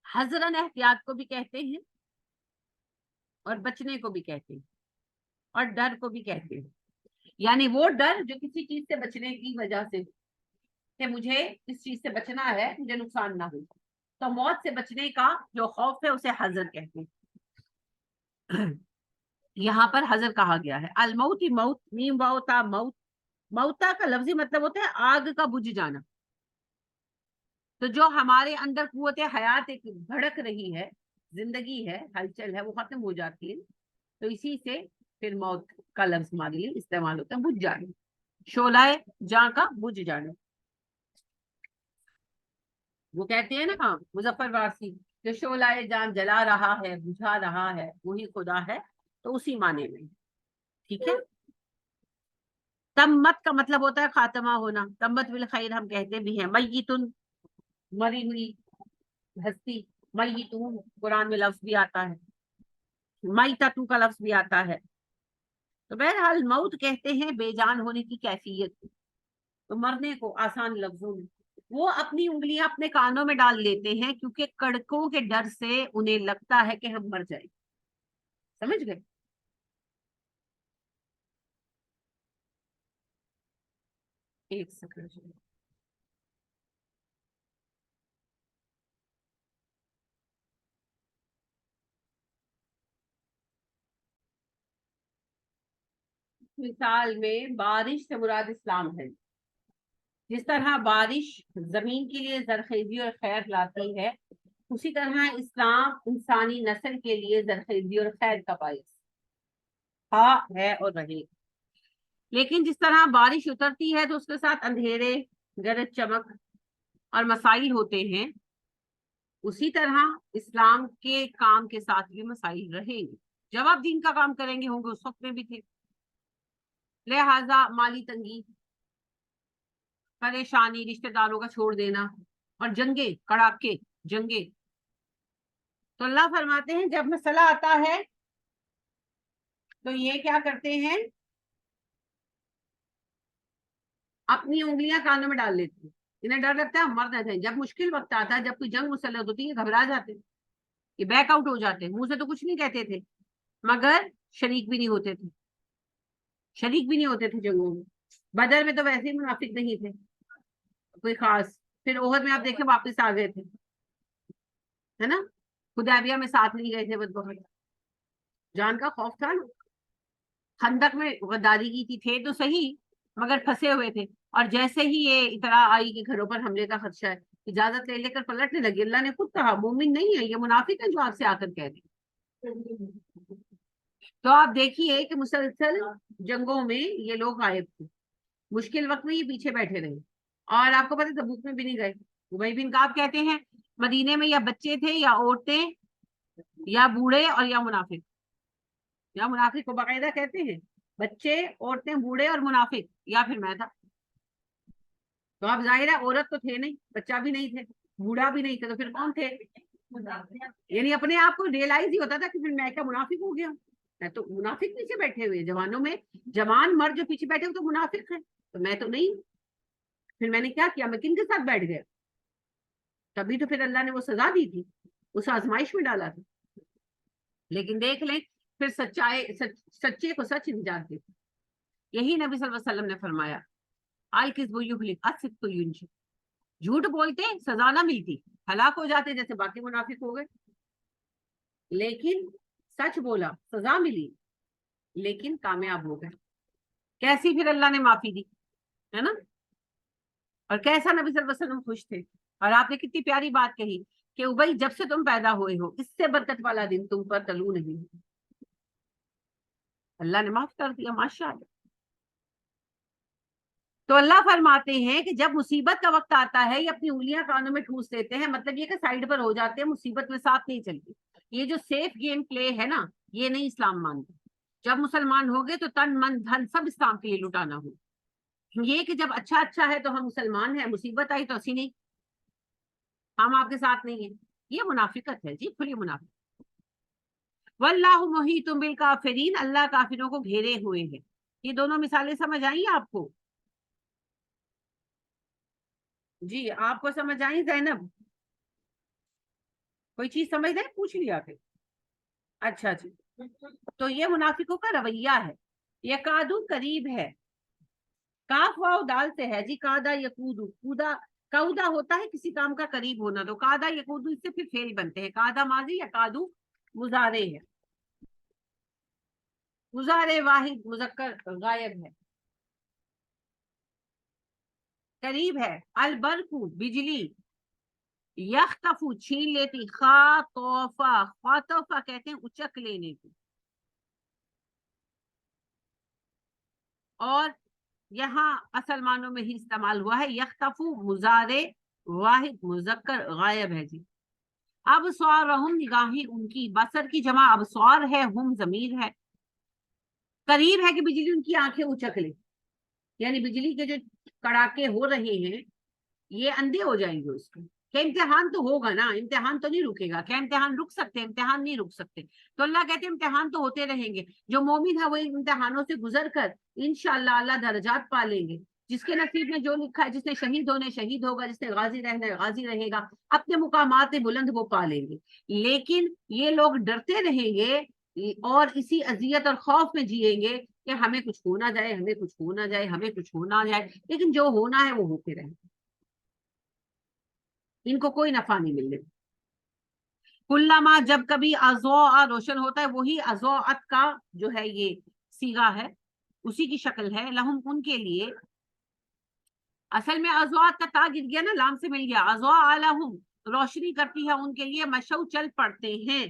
حذرن احتیاط کو بھی کہتے ہیں, اور بچنے کو بھی کہتے ہیں, اور ڈر کو بھی کہتے ہیں. یعنی وہ ڈر جو کسی چیز سے بچنے کی وجہ سے, کہ مجھے اس چیز سے بچنا ہے, مجھے نقصان نہ ہو, تو موت سے بچنے کا جو خوف ہے اسے حذر کہتے ہیں. یہاں پر حذر کہا گیا ہے. الموت موت, میم واو تا موت, موتا کا لفظی مطلب ہوتا ہے آگ کا بجھ جانا. تو جو ہمارے اندر قوت حیات ایک بھڑک رہی ہے, زندگی ہے, ہلچل ہے, وہ ختم ہو جاتی ہے, تو اسی سے پھر موت کا لفظ ہمارے لیے استعمال ہوتا ہے, بجھ جانا, شعلہ جاں کا بجھ جانا. وہ کہتے ہیں نا مظفر وارسی, جو شعلہ جان جلا رہا ہے, بجھا رہا ہے, وہی خدا ہے, تو اسی معنی میں. ٹھیک ہے. تمت کا مطلب ہوتا ہے خاتمہ ہونا, تمت بالخیر ہم کہتے بھی ہیں. میتن مری ہوئی ہستی, میتون قرآن میں لفظ بھی آتا ہے, میتتو کا لفظ بھی آتا ہے. تو بہرحال موت کہتے ہیں بے جان ہونے کی کیفیت, تو مرنے کو آسان لفظوں میں. وہ اپنی انگلیاں اپنے کانوں میں ڈال لیتے ہیں کیونکہ کڑکوں کے ڈر سے انہیں لگتا ہے کہ ہم مر جائیں. سمجھ گئے؟ ایک سیکنڈ. مثال میں بارش سے مراد اسلام ہے. جس طرح بارش زمین کے لیے زرخیزی اور خیر لاتی ہے, اسی طرح اسلام انسانی نسل کے لیے زرخیزی اور خیر کا باعث ہے اور رہے. لیکن جس طرح بارش اترتی ہے تو اس کے ساتھ اندھیرے, گرج چمک اور مسائل ہوتے ہیں, اسی طرح اسلام کے کام کے ساتھ بھی مسائل رہیں گے. جب آپ دین کا کام کریں گے, ہوں گے, اس وقت میں بھی تھے. لہذا مالی تنگی, پریشانی, رشتہ داروں کا چھوڑ دینا, اور جنگیں, کڑاکے جنگیں. تو اللہ فرماتے ہیں جب مسئلہ آتا ہے تو یہ کیا کرتے ہیں, اپنی انگلیاں کانوں میں ڈال لیتے ہیں. انہیں ڈر لگتا ہے ہم مر نہ جائیں. جب مشکل وقت آتا ہے, جب کوئی جنگ مسلط ہوتی ہے, گھبرا جاتے ہیں, یہ بیک آؤٹ ہو جاتے ہیں. منہ سے تو کچھ نہیں کہتے تھے مگر شریک بھی نہیں ہوتے تھے, شریک بھی نہیں ہوتے تھے جنگوں میں. بدر میں تو ویسے ہی منافق نہیں تھے کوئی خاص. پھر احد میں آپ دیکھیں واپس آ گئے تھے, ہے نا. حدیبیہ میں ساتھ نہیں گئے تھے, بس بہت جان کا خوف تھا نا. خندق میں غداری کی تھی, تھے تو صحیح مگر پھنسے ہوئے تھے. اور جیسے ہی یہ اطلاع آئی کہ گھروں پر حملے کا خدشہ ہے, اجازت لے لے کر پلٹنے لگے. اللہ نے خود کہا مومن نہیں ہے یہ, منافق ہے جو آپ سے آ کر کہہ دیں. تو آپ دیکھیے کہ مسلسل جنگوں میں یہ لوگ غائب تھے, مشکل وقت میں یہ پیچھے بیٹھے رہے. اور آپ کو پتہ تبوک میں بھی نہیں گئے. ابی بن کعب کہتے ہیں مدینے میں یا بچے تھے یا عورتیں یا بوڑھے اور یا منافق. یا منافق کو باقاعدہ کہتے ہیں, بچے, عورتیں, بوڑھے اور منافق, یا پھر میں تھا. تو آپ ظاہر ہے عورت تو تھے نہیں, بچہ بھی نہیں تھے, بوڑھا بھی نہیں تھے, تو پھر کون تھے؟ یعنی اپنے آپ کو ریئلائز ہی ہوتا تھا کہ پھر میں کیا منافق ہو گیا. میں تو منافق پیچھے بیٹھے ہوئے جوانوں میں, جوان مرد جو پیچھے بیٹھے ہوئے تو منافق ہے, تو میں تو نہیں. پھر میں نے کیا کیا, میں کن کے ساتھ بیٹھ گیا؟ تبھی تو پھر اللہ نے وہ سزا دی تھی, اس آزمائش میں ڈالا تھا. لیکن دیکھ لیں پھر سچے کو سچ نجات دیتے. یہی نبی صلی اللہ علیہ وسلم نے فرمایا الکذب یہلک الصدق ینجی. جھوٹ بولتے سزا نہ ملتی, ہلاک ہو جاتے جیسے باقی منافق ہو گئے. لیکن سچ بولا, سزا ملی, لیکن کامیاب ہو گئے. کیسی پھر اللہ نے معافی دی, ہے نا. اور کیسا نبی صلی اللہ علیہ وسلم خوش تھے. اور آپ نے کتنی پیاری بات کہی کہ ابئی جب سے تم پیدا ہوئے ہو اس سے برکت والا دن تم پر طلوع نہیں. اللہ نے معاف کر دیا, ماشاء اللہ. تو اللہ فرماتے ہیں کہ جب مصیبت کا وقت آتا ہے یہ اپنی انگلیاں کانوں میں ٹھوس دیتے ہیں, مطلب یہ کہ سائڈ پر ہو جاتے ہیں, مصیبت میں ساتھ نہیں چلتی. یہ جو سیف گیم پلے ہے نا, یہ نہیں اسلام مانتا. جب مسلمان ہو گئے تو تن من دھن سب اسلام کے لیے لٹانا ہو. یہ کہ جب اچھا ہے تو ہم مسلمان ہیں, مصیبت آئی تو اسی نہیں, ہم آپ کے ساتھ نہیں ہیں. یہ منافقت ہے جی, کھلی منافقت. واللہ محیط بالکافرین, اللہ کافروں کو گھیرے ہوئے ہے. یہ دونوں مثالیں سمجھ آئیں آپ کو؟ جی آپ کو سمجھ آئی زینب؟ کوئی چیز سمجھ رہے, پوچھ لیا کہ اچھا جی. تو یہ منافقوں کا رویہ ہے. یکادو قریب ہے, کاف واو دال سے ہے جی. کادا یکودو, کودا کودا ہوتا ہے کسی کام کا قریب ہونا, تو کادا یکودو اس سے پھر فعل بنتے ہیں. کادا ماضی, یکادو مضارع ہے. مضارع واحد مذکر غائب ہے. قریب ہے. البرقو بجلی, یختفو چھین لیتی, خاطوفا, خاطوفا کہتے ہیں اچک لینے کو. اور یہاں اصل معنوں میں ہی استعمال ہوا ہے. یختفو مضارع واحد مذکر غائب ہے جی. ابصارہم نگاہیں ان کی, بصر کی جمع ابصار ہے, ہم ضمیر ہے. قریب ہے کہ بجلی ان کی آنکھیں اچک لے, یعنی بجلی کے جو کڑاکے ہو رہے ہیں یہ اندھے ہو جائیں گے اس کو. کہ امتحان تو ہوگا نا, امتحان تو نہیں رکے گا. کیا امتحان رک سکتے ہیں؟ امتحان نہیں رک سکتے. تو اللہ کہتے ہیں امتحان تو ہوتے رہیں گے. جو مومن ہے وہ امتحانوں سے گزر کر انشاءاللہ اللہ درجات پا لیں گے. جس کے نصیب میں جو لکھا ہے, جس نے شہید ہونے شہید ہوگا, جس نے غازی رہنا ہے غازی رہے گا, اپنے مقامات بلند وہ پا لیں گے. لیکن یہ لوگ ڈرتے رہیں گے اور اسی اذیت اور خوف میں جیئیں گے کہ ہمیں کچھ ہونا جائے, ہمیں کچھ ہونا جائے, ہمیں کچھ ہونا جائے. لیکن جو ہونا ہے وہ ہوتے رہے, ان کو کوئی نفع نہیں ملنے. کلما, جب کبھی اضاء روشن ہوتا ہے, وہی اضاءت کا جو ہے یہ صیغہ ہے, اسی کی شکل ہے. لہم ان کے لیے, اصل میں اضاءت کا تا گر گیا نا, لام سے مل گیا. اضاء لہم روشنی کرتی ہے ان کے لیے, مشو چل پڑتے ہیں.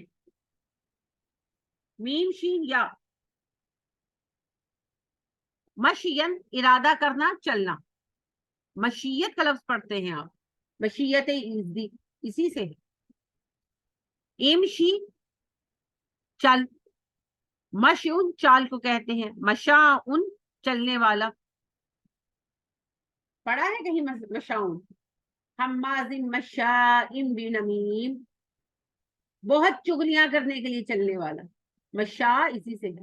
میم شین یا, مشین ارادہ کرنا, چلنا. مشیت کا لفظ پڑھتے ہیں آپ, مشیت اسی سے ہے. امشی چل, مشون چال کو کہتے ہیں, مشاؤن چلنے والا. پڑھا ہے کہیں مشاؤن؟ حماز مشاء بنمیم, بہت چغلیاں کرنے کے لیے چلنے والا. مشاء اسی سے ہے.